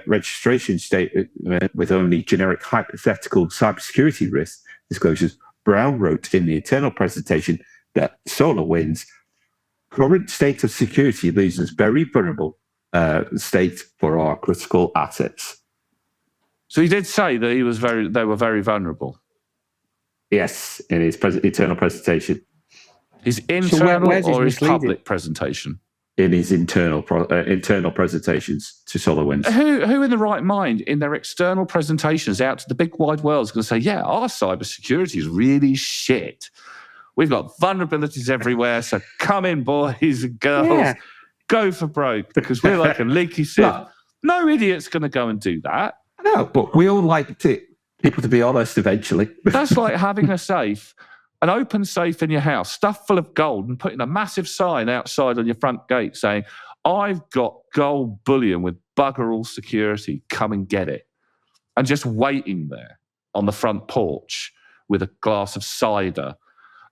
registration statement with only generic hypothetical cybersecurity risk disclosures. Brown wrote in the internal presentation that SolarWinds' current state of security leaves us very vulnerable state for our critical assets. So he did say that they were very vulnerable. Yes, in his internal presentation. His internal or his public presentation? In his internal presentations to SolarWinds. Who in the right mind, in their external presentations out to the big wide world, is going to say, yeah, our cybersecurity is really shit. We've got vulnerabilities everywhere, so come in, boys and girls, go for broke, because we're like a leaky sieve. No idiot's going to go and do that. No, but we all like people to be honest eventually. That's like having a safe, an open safe in your house, stuffed full of gold, and putting a massive sign outside on your front gate saying, I've got gold bullion with bugger all security, come and get it. And just waiting there on the front porch with a glass of cider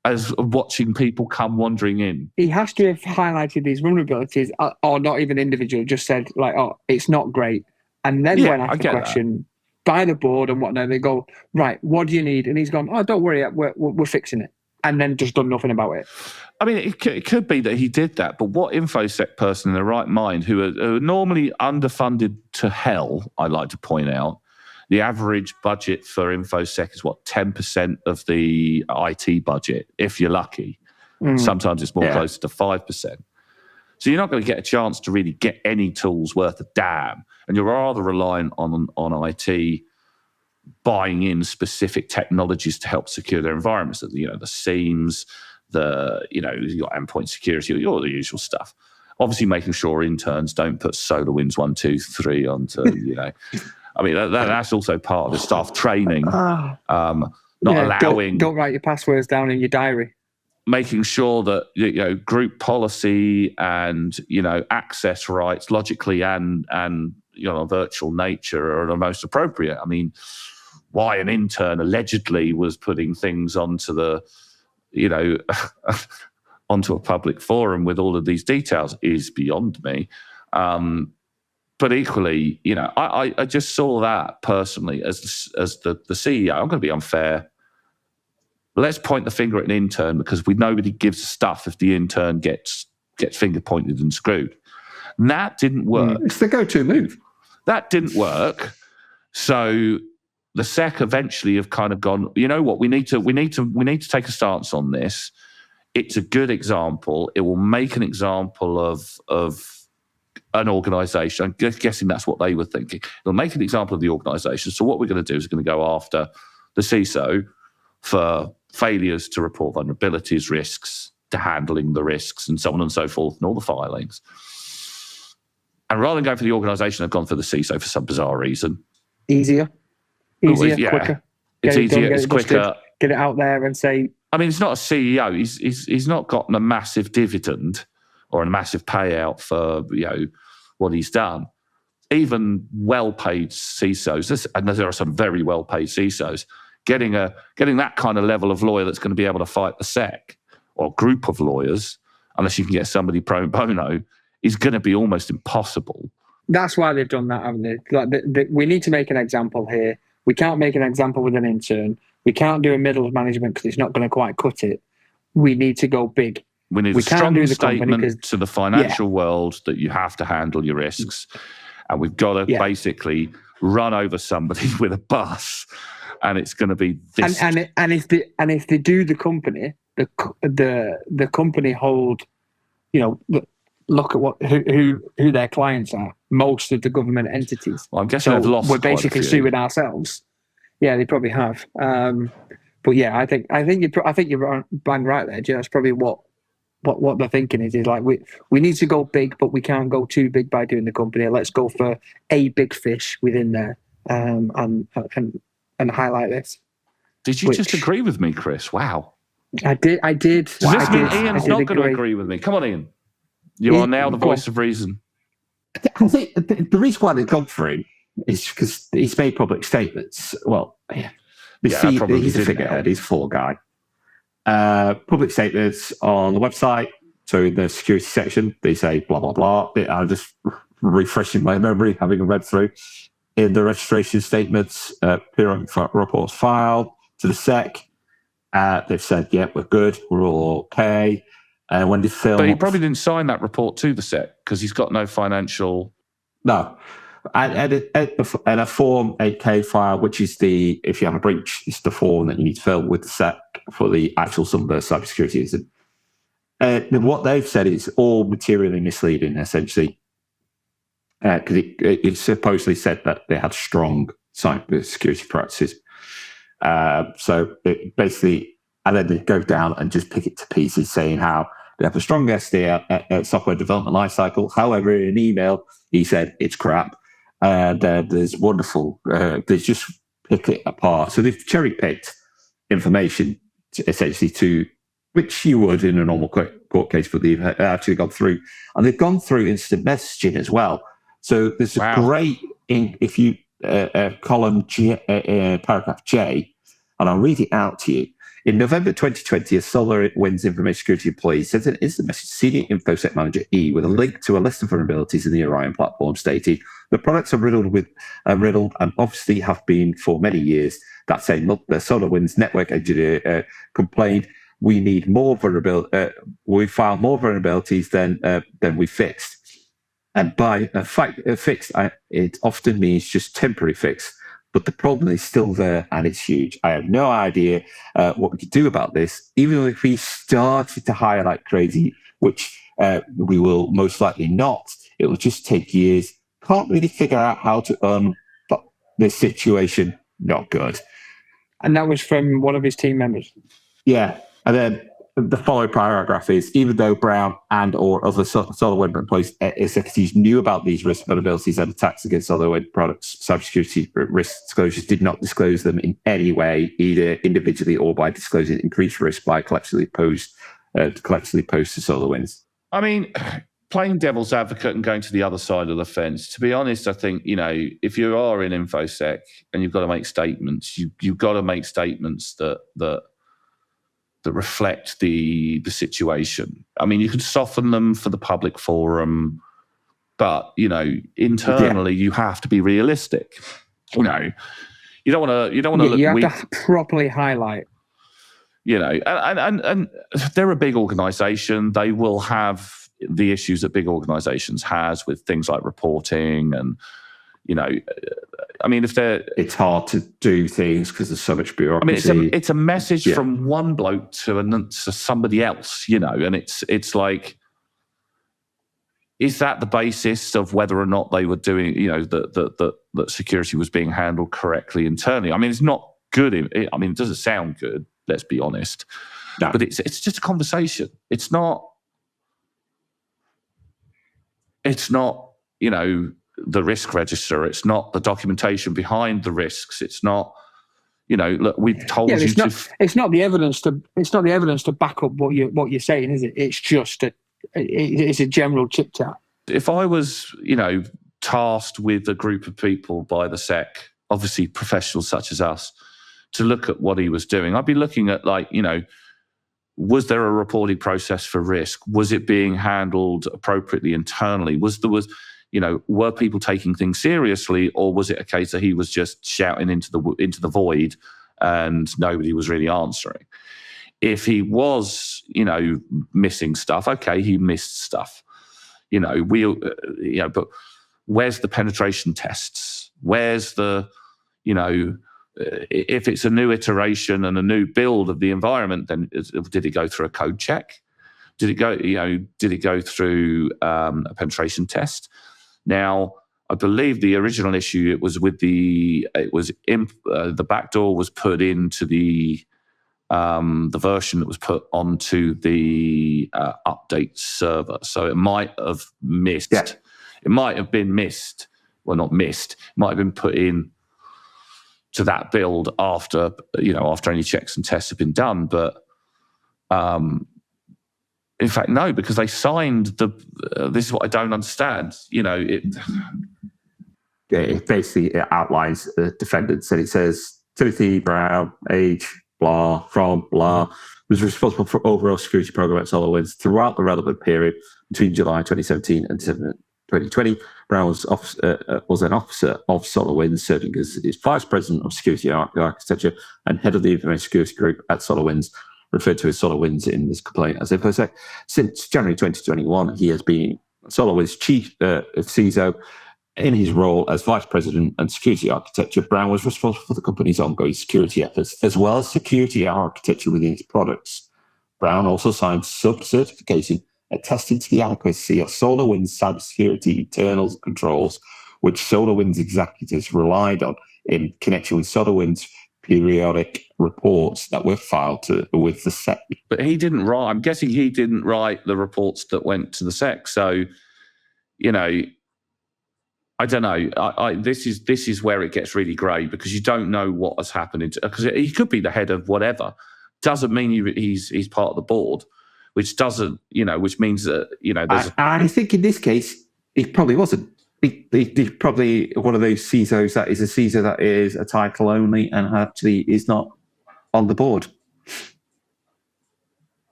as watching people come wandering in. He has to have highlighted these vulnerabilities, or not even individual, just said, like, oh, it's not great. And then when asked the question by the board and whatnot, they go, right, what do you need? And he's gone, oh, don't worry, we're fixing it. And then just done nothing about it. I mean, it could be that he did that, but what InfoSec person in their right mind, who are normally underfunded to hell, I like to point out, the average budget for InfoSec is, 10% of the IT budget, if you're lucky. Sometimes it's more closer to 5%. So you're not going to get a chance to really get any tools worth a damn. And you're rather reliant on IT buying in specific technologies to help secure their environments. The seams, you've got endpoint security, all the usual stuff. Obviously making sure interns don't put SolarWinds 1, 2, 3 onto, I mean, that's also part of the staff training. Not allowing... Don't write your passwords down in your diary. Making sure that group policy and access rights logically and virtual nature are the most appropriate. I mean, why an intern allegedly was putting things onto the onto a public forum with all of these details is beyond me. But equally, I just saw that personally as the CEO. I'm going to be unfair. Let's point the finger at an intern because nobody gives a stuff if the intern gets finger pointed and screwed. And that didn't work. It's the go-to move. That didn't work. So the SEC eventually have kind of gone, you know what, we need to take a stance on this. It's a good example. It will make an example of an organisation. I'm guessing that's what they were thinking. It'll make an example of the organisation. So what we're going to do is we're going to go after the CISO for failures to report vulnerabilities, risks, to handling the risks, and so on and so forth, and all the filings. And rather than going for the organisation, I've gone for the CISO for some bizarre reason. Easier, quicker. It's easier, it's quicker. Get it out there and say... I mean, it's not a CEO. He's not gotten a massive dividend or a massive payout for what he's done. Even well-paid CISOs, and there are some very well-paid CISOs, getting that kind of level of lawyer that's going to be able to fight the SEC or group of lawyers, unless you can get somebody pro bono, is going to be almost impossible. That's why they've done that, haven't they? Like we need to make an example here. We can't make an example with an intern. We can't do a middle of management because it's not going to quite cut it. We need to go big. We need a strong statement to the financial world that you have to handle your risks. And we've got to basically run over somebody with a bus. And it's going to be this. And if they do the company, the company hold, look at who their clients are. Most of the government entities. Well, I'm guessing they've lost. We're basically suing ourselves. Yeah, they probably have. But yeah, I think you're bang right there, Jay. That's probably what they're thinking is like we need to go big, but we can't go too big by doing the company. Let's go for a big fish within there, and highlight this. Did you just agree with me, Chris? Wow. I did. Does this mean Ian's not going to agree with me? Come on, Iain. You are now the voice of reason. I think the reason why they've gone for him is because he's made public statements. Well, he's a figurehead. He's a fall guy. Public statements on the website. So in the security section, they say blah, blah, blah. I'm just refreshing my memory, having read through. In the registration statements, periodic reports filed to the SEC. They've said, we're good. We're all okay. When they filmed... But he probably didn't sign that report to the SEC because he's got no financial... No. And a Form 8K file, which is if you have a breach, it's the form that you need to fill with the SEC for the actual some of the cybersecurity incident. What they've said is all materially misleading, essentially, because it supposedly said that they had strong cybersecurity practices. So it basically, and then they go down and just pick it to pieces, saying how they have a strong SD software development lifecycle. However, in an email, he said it's crap. And there's wonderful, they just pick it apart. So they've cherry picked information essentially which you would in a normal court case, but they've actually gone through. And they've gone through instant messaging as well. So there's a great, if you, column G, paragraph J, and I'll read it out to you. In November 2020, a SolarWinds information security employee sent an instant message to senior Infosec manager E with a link to a list of vulnerabilities in the Orion platform, stating the products are riddled and obviously have been for many years. That same month, the SolarWinds network engineer complained, "We need more vulnerability. We found more vulnerabilities than we fixed." And by fixed, it often means just temporary fix. But the problem is still there, and it's huge. I have no idea what we could do about this, even if we started to hire like crazy, which we will most likely not. It will just take years. Can't really figure out how to but this situation, not good. And that was from one of his team members? Yeah. And then the following paragraph is, even though Brown and or other SolarWinds employees executives knew about these risk vulnerabilities and attacks against SolarWinds products, cybersecurity risk disclosures did not disclose them in any way, either individually or by disclosing increased risk by collectively posed to SolarWinds. I mean, playing devil's advocate and going to the other side of the fence, to be honest, I think, if you are in InfoSec and you've got to make statements, you've got to make statements that reflect the situation. I mean, you can soften them for the public forum, but internally you have to be realistic. You don't want to look you have weak. to properly highlight. And they're a big organization. They will have the issues that big organizations has with things like reporting and it's hard to do things because there's so much bureaucracy. I mean, it's a message from one bloke to somebody else, and it's like, is that the basis of whether or not they were doing, that security was being handled correctly internally? I mean, it's not good. It doesn't sound good, let's be honest. No. But it's just a conversation. It's not, the risk register. It's not the documentation behind the risks. It's not, look, we've told you It's not the evidence to back up what you're saying, is it? It's just it's a general chit chat. If I was, tasked with a group of people by the SEC, obviously professionals such as us, to look at what he was doing, I'd be looking at was there a reporting process for risk? Was it being handled appropriately internally? Were people taking things seriously, or was it a case that he was just shouting into the void and nobody was really answering? If he was, missing stuff, okay, he missed stuff. But where's the penetration tests? Where's the, if it's a new iteration and a new build of the environment, then did it go through a code check? Did it go through a penetration test? Now, I believe the original issue the backdoor was put into the version that was put onto the update server, so it might have missed. Yeah. It might have been missed. Well, not missed. It might have been put in to that build after any checks and tests have been done, but. In fact, no, because they signed this is what I don't understand. It basically outlines the defendants, and it says Timothy Brown, age, blah, from blah, was responsible for overall security program at SolarWinds throughout the relevant period between July 2017 and December 2020. Brown was an officer of SolarWinds, serving as its vice president of security architecture and head of the information security group at SolarWinds, referred to as SolarWinds in this complaint as Infosec. Since January 2021, he has been SolarWinds chief of CISO. In his role as vice president and security architecture, Brown was responsible for the company's ongoing security efforts, as well as security architecture within its products. Brown also signed sub-certification attesting to the adequacy of SolarWinds cybersecurity internal controls, which SolarWinds executives relied on in connection with SolarWinds periodic reports that were filed with the SEC. But he didn't write. I'm guessing he didn't write the reports that went to the SEC. So, I don't know. This is where it gets really grey, because you don't know what has happened. Because he could be the head of whatever. Doesn't mean he's part of the board, which doesn't, which means that there's. I think in this case, he probably wasn't. He's probably one of those CISOs that is a CISO that is a title only and actually is not on the board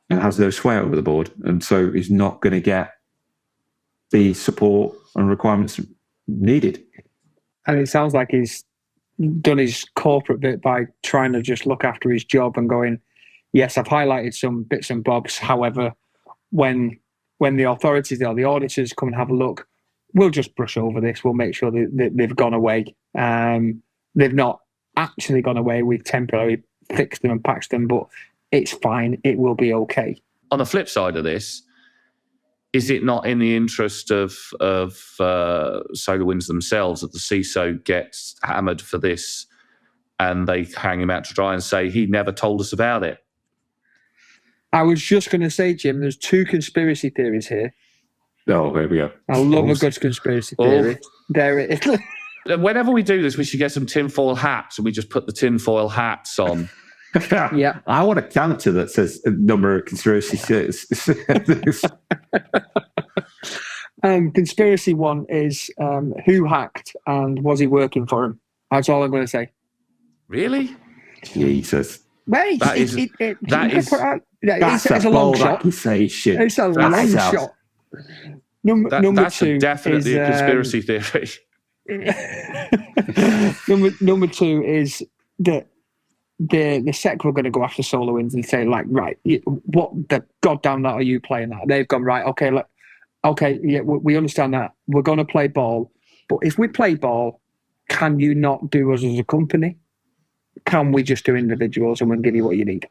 and has no sway over the board, and so is not going to get the support and requirements needed. And it sounds like he's done his corporate bit by trying to just look after his job and going, yes, I've highlighted some bits and bobs. However, when the authorities or the auditors come and have a look, we'll just brush over this. We'll make sure that they've gone away. They've not actually gone away. We've temporarily fixed them and patched them, but it's fine. It will be okay. On the flip side of this, is it not in the interest of SolarWinds themselves that the CISO gets hammered for this and they hang him out to dry and say he never told us about it? I was just going to say, Jim, there's two conspiracy theories here. Oh, there we go. I love a good conspiracy theory. There it is. Whenever we do this, we should get some tinfoil hats and we just put the tinfoil hats on. Yeah. I want a calendar that says a number of conspiracy theories. Conspiracy one is who hacked and was he working for him? That's all I'm going to say. Really? Jesus. Wait, that's a long shot. Accusation. It's a long shot. Number that's two definitely is, a conspiracy theory. number two is that the SEC were going to go after SolarWinds and say, like, right, what the goddamn that are you playing at? They've gone, right, okay, look, okay, yeah, we understand that. We're going to play ball. But if we play ball, can you not do us as a company? Can we just do individuals and we'll give you what you need?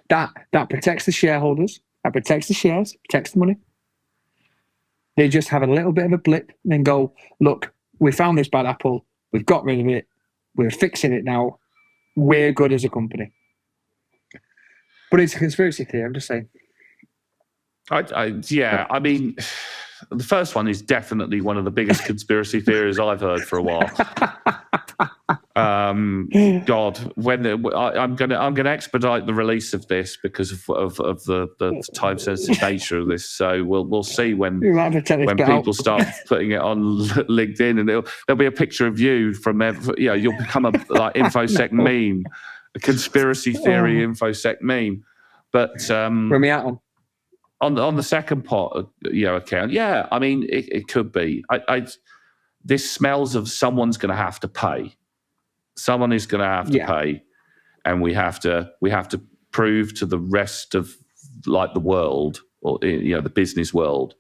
That protects the shareholders That protects the shares, protects the money. They just have a little bit of a blip and then go, look, we found this bad apple. We've got rid of it. We're fixing it now. We're good as a company. But it's a conspiracy theory, I'm just saying. I mean, the first one is definitely one of the biggest conspiracy theories I've heard for a while. God, when I'm gonna expedite the release of this because of the time sensitive nature of this. So we'll see when people start putting it on LinkedIn, and there'll be a picture of you from you'll become a like Infosec meme, a conspiracy theory Infosec meme. But where me out on the second part, account, yeah, I mean it could be. This smells of someone's going to have to pay. Someone is going to have to pay, and we have to prove to the rest of like the world, or the business world,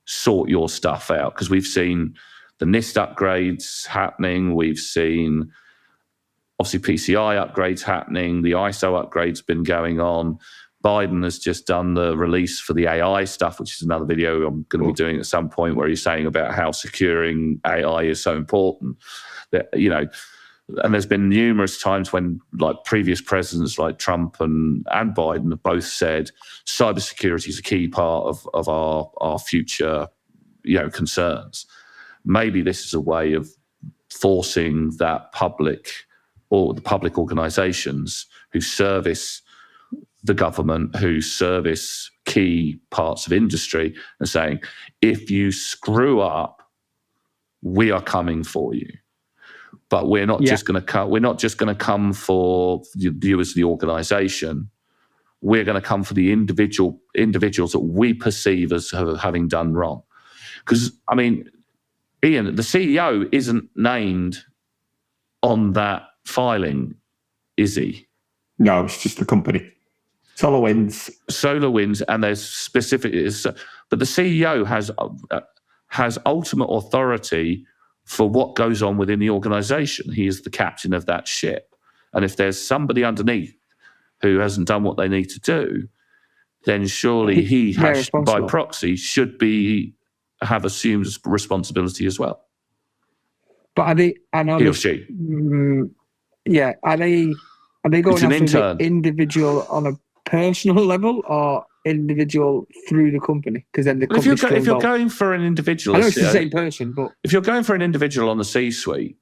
sort your stuff out, because we've seen the NIST upgrades happening. We've seen obviously PCI upgrades happening. The ISO upgrades been going on. Biden has just done the release for the AI stuff, which is another video I'm going to be doing at some point, where he's saying about how securing AI is so important. That, and there's been numerous times when like previous presidents like Trump and Biden have both said cybersecurity is a key part of our future, concerns. Maybe this is a way of forcing that public or the public organizations who service the government, who service key parts of industry, and saying, if you screw up, we are coming for you. But we're not just going to come. We're not just going to come for you as the organisation. We're going to come for the individuals that we perceive as having done wrong. Because I mean, Iain, the CEO isn't named on that filing, is he? No, it's just the company. SolarWinds, and there's specific. But the CEO has ultimate authority for what goes on within the organisation. He is the captain of that ship. And if there's somebody underneath who hasn't done what they need to do, then surely he has, by proxy, should have assumed responsibility as well. But are they? I know he or she. Yeah, are they going after the individual on a personal level or individual through the company? Because then the company. If you're going for an individual, I know it's the same person, but if you're going for an individual on the C-suite,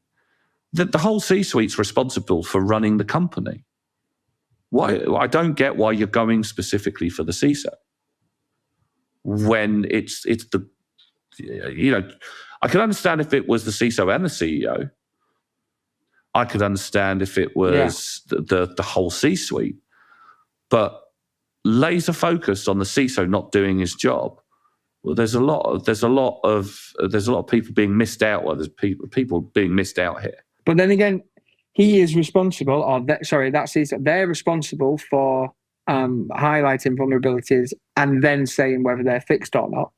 the whole C-suite's responsible for running the company. Why? I don't get why you're going specifically for the CISO when it's the. I could understand if it was the CISO and the CEO. I could understand if it was the whole C-suite. But laser focused on the CISO not doing his job. Well, there's a lot of people being missed out. Well, there's people being missed out here. But then again, he is responsible, they're responsible for highlighting vulnerabilities and then saying whether they're fixed or not.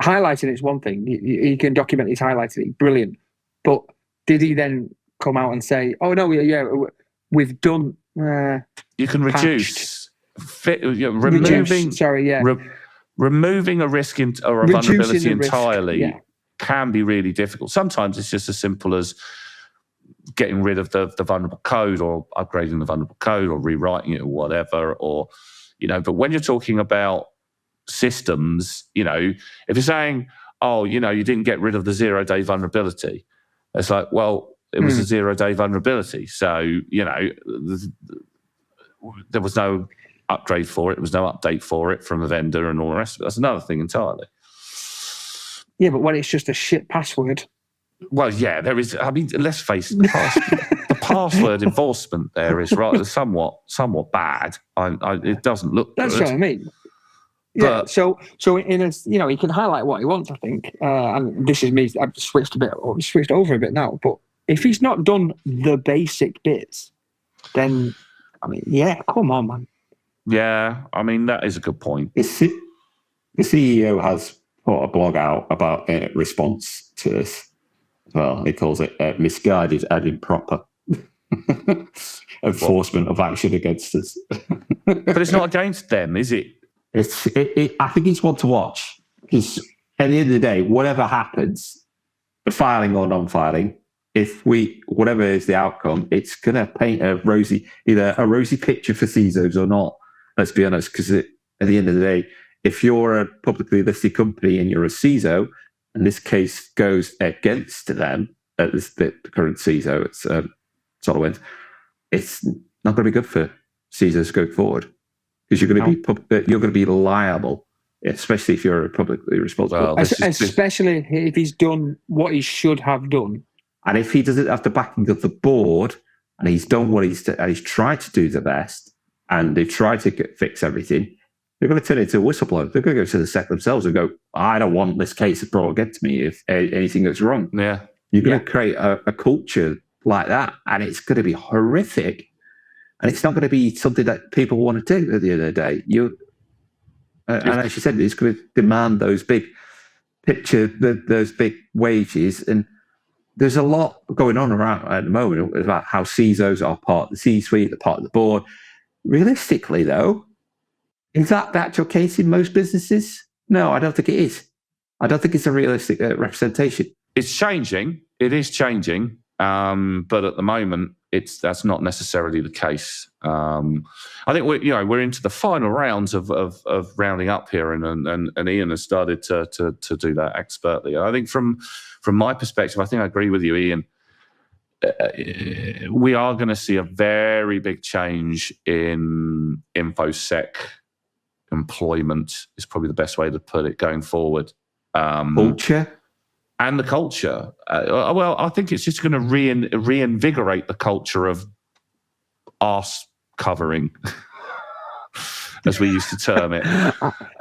Highlighting is one thing. He can document he's highlighted it. Brilliant. But did he then come out and say, "Oh no, we've done"? You can reduce, removing a risk or a vulnerability entirely can be really difficult. Sometimes it's just as simple as getting rid of the vulnerable code, or upgrading the vulnerable code, or rewriting it, or whatever. Or but when you're talking about systems, if you're saying, "Oh, you didn't get rid of the 0-day vulnerability," it's like, well, it was a 0-day vulnerability, so there was no upgrade for it. There was no update for it from a vendor and all the rest of it. That's another thing entirely. Yeah, but when it's just a shit password. Well, yeah, there is. I mean, let's face it, the password enforcement there is somewhat bad. It doesn't look good. That's what I mean. Yeah, so in a, he can highlight what he wants, I think. And this is me. I've switched over a bit now. But if he's not done the basic bits, then I mean, come on, man. Yeah, I mean that is a good point. The CEO has put a blog out about response to this. Well, he calls it misguided and improper. enforcement of action against us. But it's not against them, is it? I think it's one to watch, because at the end of the day, whatever happens, filing or non-filing, whatever is the outcome, it's going to paint either a rosy picture for CISOs or not. Let's be honest, because at the end of the day, if you're a publicly listed company and you're a CISO, and this case goes against them, the current CISO, it's SolarWinds, it's not going to be good for CISOs going forward, because you're going to be liable, especially if you're publicly responsible. Well, especially if he's done what he should have done. And if he doesn't have the backing of the board, and he's done what he's tried to do the best, and they've tried to fix everything, they're going to turn it into a whistleblower. They're going to go to the SEC themselves and go, I don't want this case brought against me if anything goes wrong. Yeah. You're going to create a culture like that, and it's going to be horrific. And it's not going to be something that people want to do at the end of the day. And as you said, it's going to demand those big those big wages. And there's a lot going on around at the moment about how CISOs are part of the C-suite, they're part of the board. Realistically, though, is that the actual case in most businesses? No, I don't think it is. I don't think it's a realistic representation. It's changing. It is changing. But at the moment, that's not necessarily the case. I think we're into the final rounds of rounding up here, and Iain has started to do that expertly. I think from my perspective, I think I agree with you, Iain. We are going to see a very big change in Infosec employment. Is probably the best way to put it going forward. Culture. And the culture. Well, I think it's just going to reinvigorate the culture of arse covering, as we used to term it.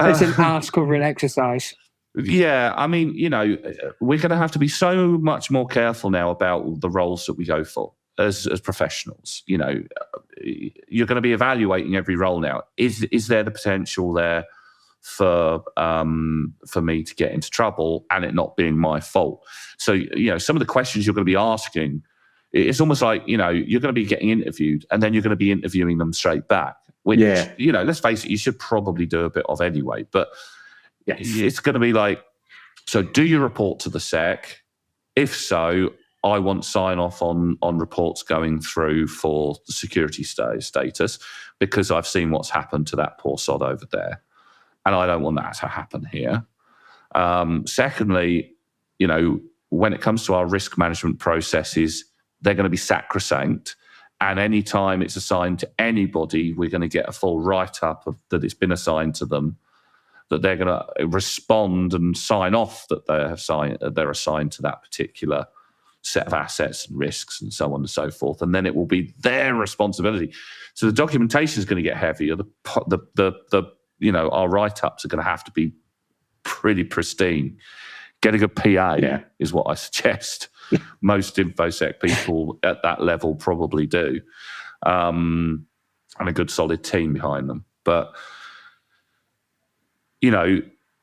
It's an arse covering exercise. Yeah, I mean, we're going to have to be so much more careful now about the roles that we go for as professionals. You're going to be evaluating every role now. Is there the potential there for me to get into trouble and it not being my fault? So, some of the questions you're going to be asking, it's almost like, you're going to be getting interviewed and then you're going to be interviewing them straight back, which, let's face it, you should probably do a bit of anyway. But yes, it's going to be like, so do you report to the SEC? If so, I want sign off on reports going through for the security status, because I've seen what's happened to that poor sod over there. And I don't want that to happen here. Secondly, when it comes to our risk management processes, they're going to be sacrosanct. And any time it's assigned to anybody, we're going to get a full write-up of that it's been assigned to them, that they're going to respond and sign off that they're assigned to that particular set of assets and risks and so on and so forth. And then it will be their responsibility. So the documentation is going to get heavier. Our write-ups are going to have to be pretty pristine. Getting a PA is what I suggest. Most InfoSec people at that level probably do. And a good solid team behind them. But,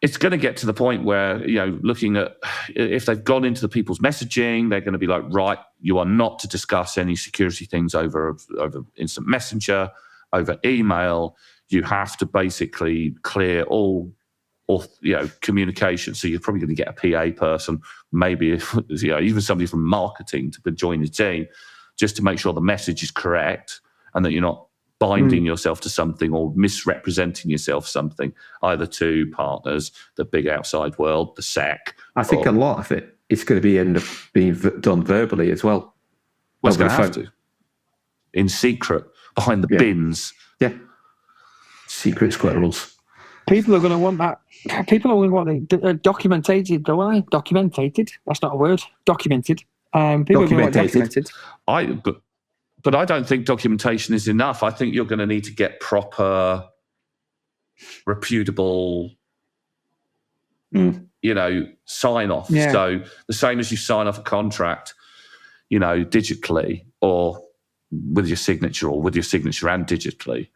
it's going to get to the point where, looking at if they've gone into the people's messaging, they're going to be like, right, you are not to discuss any security things over instant messenger, over email. You have to basically clear all communication. So you're probably going to get a PA person, maybe even somebody from marketing to join the team, just to make sure the message is correct and that you're not binding yourself to something or misrepresenting yourself something, either to partners, the big outside world, the SEC. I think a lot of it is going to end up being done verbally as well. Well, it's going to have to. In secret, behind the bins. Yeah. Secret squirrels. People are going to want that. People are going to want it documented, don't I? Documented. That's not a word. Documented. People are going to want documented. But I don't think documentation is enough. I think you're going to need to get proper, reputable, sign off. Yeah. So the same as you sign off a contract, digitally or with your signature and digitally.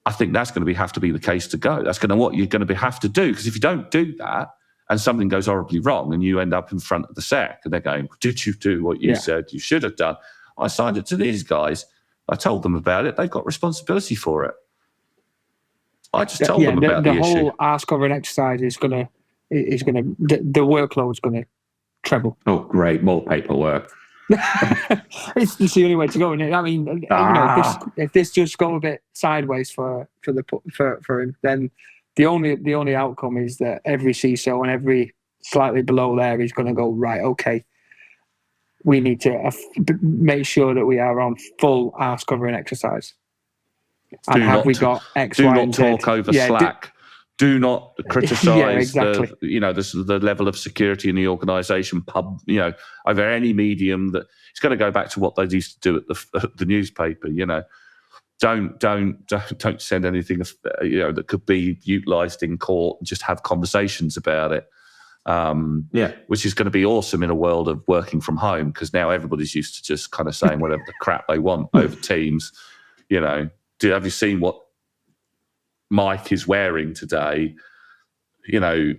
I think that's going to have to be the case to go. That's what you're going to have to do. Because if you don't do that and something goes horribly wrong and you end up in front of the SEC and they're going, did you do what you said you should have done? I signed it to these guys. I told them about it. They've got responsibility for it. I just told them about the issue. The whole arse covering exercise is the workload's gonna treble. Oh, great, more paperwork. It's the only way to go, isn't it? I mean, if this just go a bit sideways for him, then the only outcome is that every CISO and every slightly below there is going to go, right, okay, we need to make sure that we are on full arse covering exercise. And we got X, do Y, not and Z? talk over Slack. Do not criticise the level of security in the organisation. Over any medium. That it's going to go back to what they used to do at the newspaper. Don't send anything that could be utilised in court. Just have conversations about it. Which is going to be awesome in a world of working from home, because now everybody's used to just kind of saying whatever the crap they want over Teams. Have you seen what Mike is wearing today? We're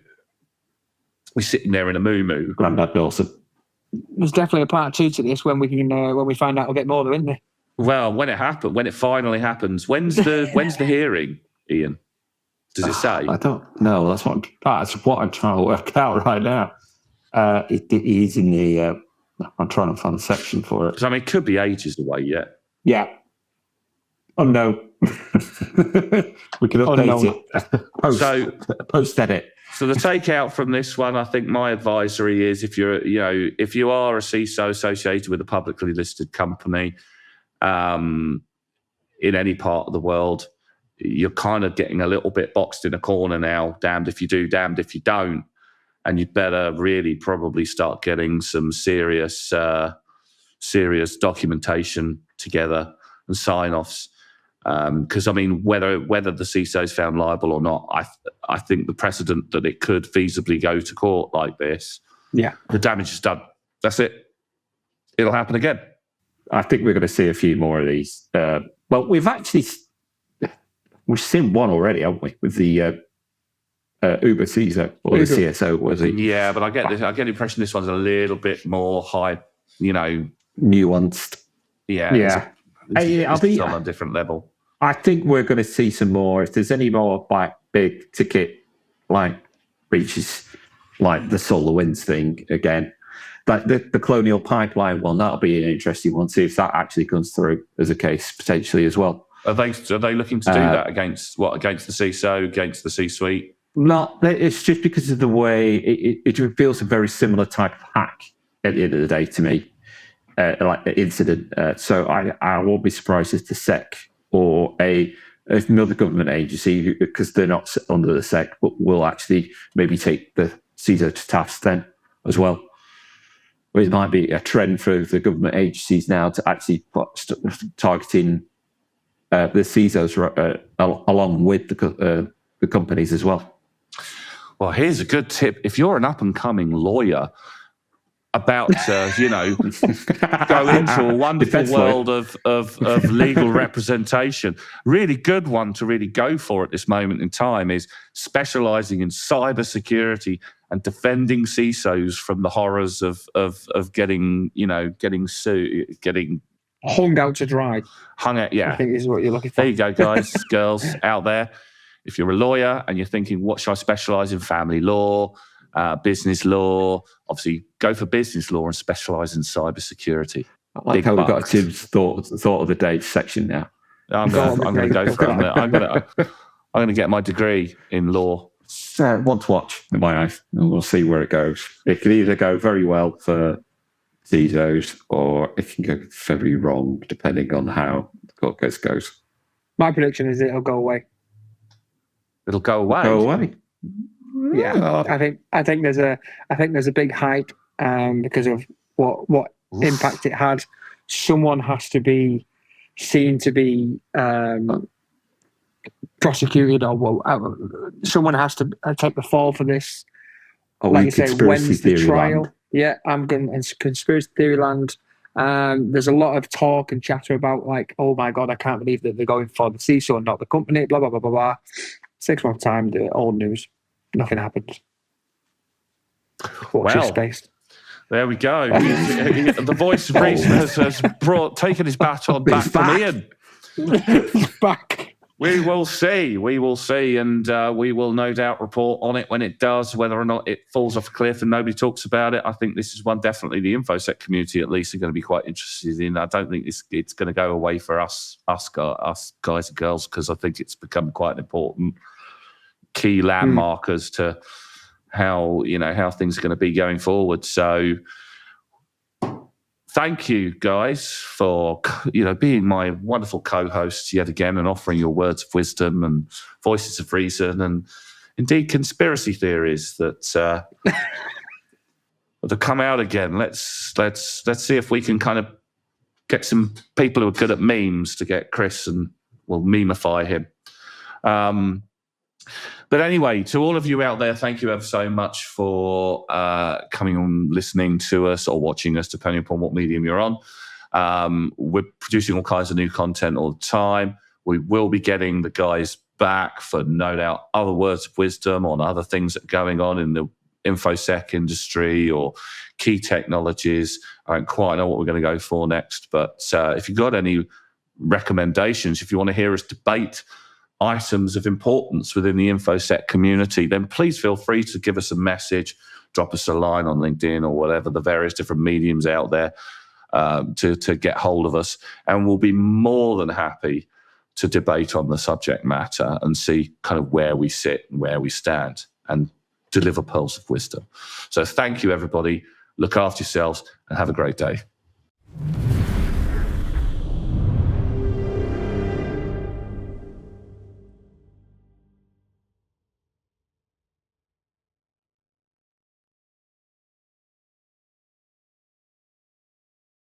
sitting there in a moo-moo. Grandad Dawson. There's definitely a part 2 to this when we find out a bit more, though, isn't there? Well, when it finally happens, when's the hearing, Iain? Does it say? I don't know. That's what I'm trying to work out right now. It is in the. I'm trying to find a section for it. Because it could be ages away yet. Yeah. Oh no. We can update it. Post edit. So the takeout from this one, I think my advisory is if you are a CISO associated with a publicly listed company in any part of the world, you're kind of getting a little bit boxed in a corner now. Damned if you do, damned if you don't. And you'd better really probably start getting some serious documentation together and sign-offs. Because whether the CISO is found liable or not, I think the precedent that it could feasibly go to court like this, the damage is done. That's it. It'll happen again. I think we're going to see a few more of these. We've seen one already, haven't we? With the Uber CISO or the CSO, was it? Yeah, but I get the impression this one's a little bit more high, nuanced. Yeah. It's on a different level. I think we're going to see some more. If there's any more big ticket breaches, like the SolarWinds thing again, like the Colonial Pipeline one, that'll be an interesting one. See if that actually comes through as a case potentially as well. Are they looking to do that against the CISO, against the C-suite? No, it's just because of the way it reveals a very similar type of hack at the end of the day to me. Like the incident. So I won't be surprised if the SEC or another government agency, because they're not under the SEC, but will actually maybe take the CISO to task then as well. Or it might be a trend for the government agencies now to actually targeting the CISOs along with the companies as well. Well, here's a good tip. If you're an up-and-coming lawyer about to, go into a wonderful world of legal representation, really good one to really go for at this moment in time is specialising in cybersecurity and defending CISOs from the horrors of getting sued, getting hung out to dry. Hung out, yeah. I think is what you're looking for. There you go, guys, girls out there. If you're a lawyer and you're thinking, what should I specialise in? Family law, business law. Obviously, go for business law and specialise in cybersecurity. I like how we've got a Tim's thought of the day section now. I'm going to go for it. I'm going to get my degree in law. One to watch in my eyes. And we'll see where it goes. It can either go very well for CISOs or it can go very wrong depending on how the court case goes. My prediction is it'll go away. It'll go away. Go away. Yeah, I think there's a big hype because of what impact it had. Someone has to be seen to be prosecuted, or someone has to take the fall for this. Like you say, when's the trial? Land. Yeah, I'm going in conspiracy theory land. There's a lot of talk and chatter about like, oh my god, I can't believe that they're going for the CISO and not the company. Blah blah blah blah blah. 6 months time, the old news. Nothing happens. Watch your space. There we go. The voice of reason has taken his baton back from Iain. Back. We will see, and we will no doubt report on it when it does, whether or not it falls off a cliff and nobody talks about it. I think this is one definitely the InfoSec community at least are going to be quite interested in. I don't think it's going to go away for us guys and girls, because I think it's become quite an important key landmark as to how things are going to be going forward. So thank you guys for being my wonderful co-hosts yet again and offering your words of wisdom and voices of reason and indeed conspiracy theories that come out again. Let's see if we can kind of get some people who are good at memes to get Chris, and we'll memify him. But anyway, to all of you out there, thank you ever so much for coming on, listening to us or watching us, depending upon what medium you're on. We're producing all kinds of new content all the time. We will be getting the guys back for no doubt other words of wisdom on other things that are going on in the InfoSec industry or key technologies. I don't quite know what we're going to go for next, but if you've got any recommendations, if you want to hear us debate items of importance within the InfoSec community, then please feel free to give us a message, drop us a line on LinkedIn or whatever the various different mediums out there to get hold of us. And we'll be more than happy to debate on the subject matter and see kind of where we sit and where we stand and deliver pearls of wisdom. So thank you, everybody. Look after yourselves and have a great day.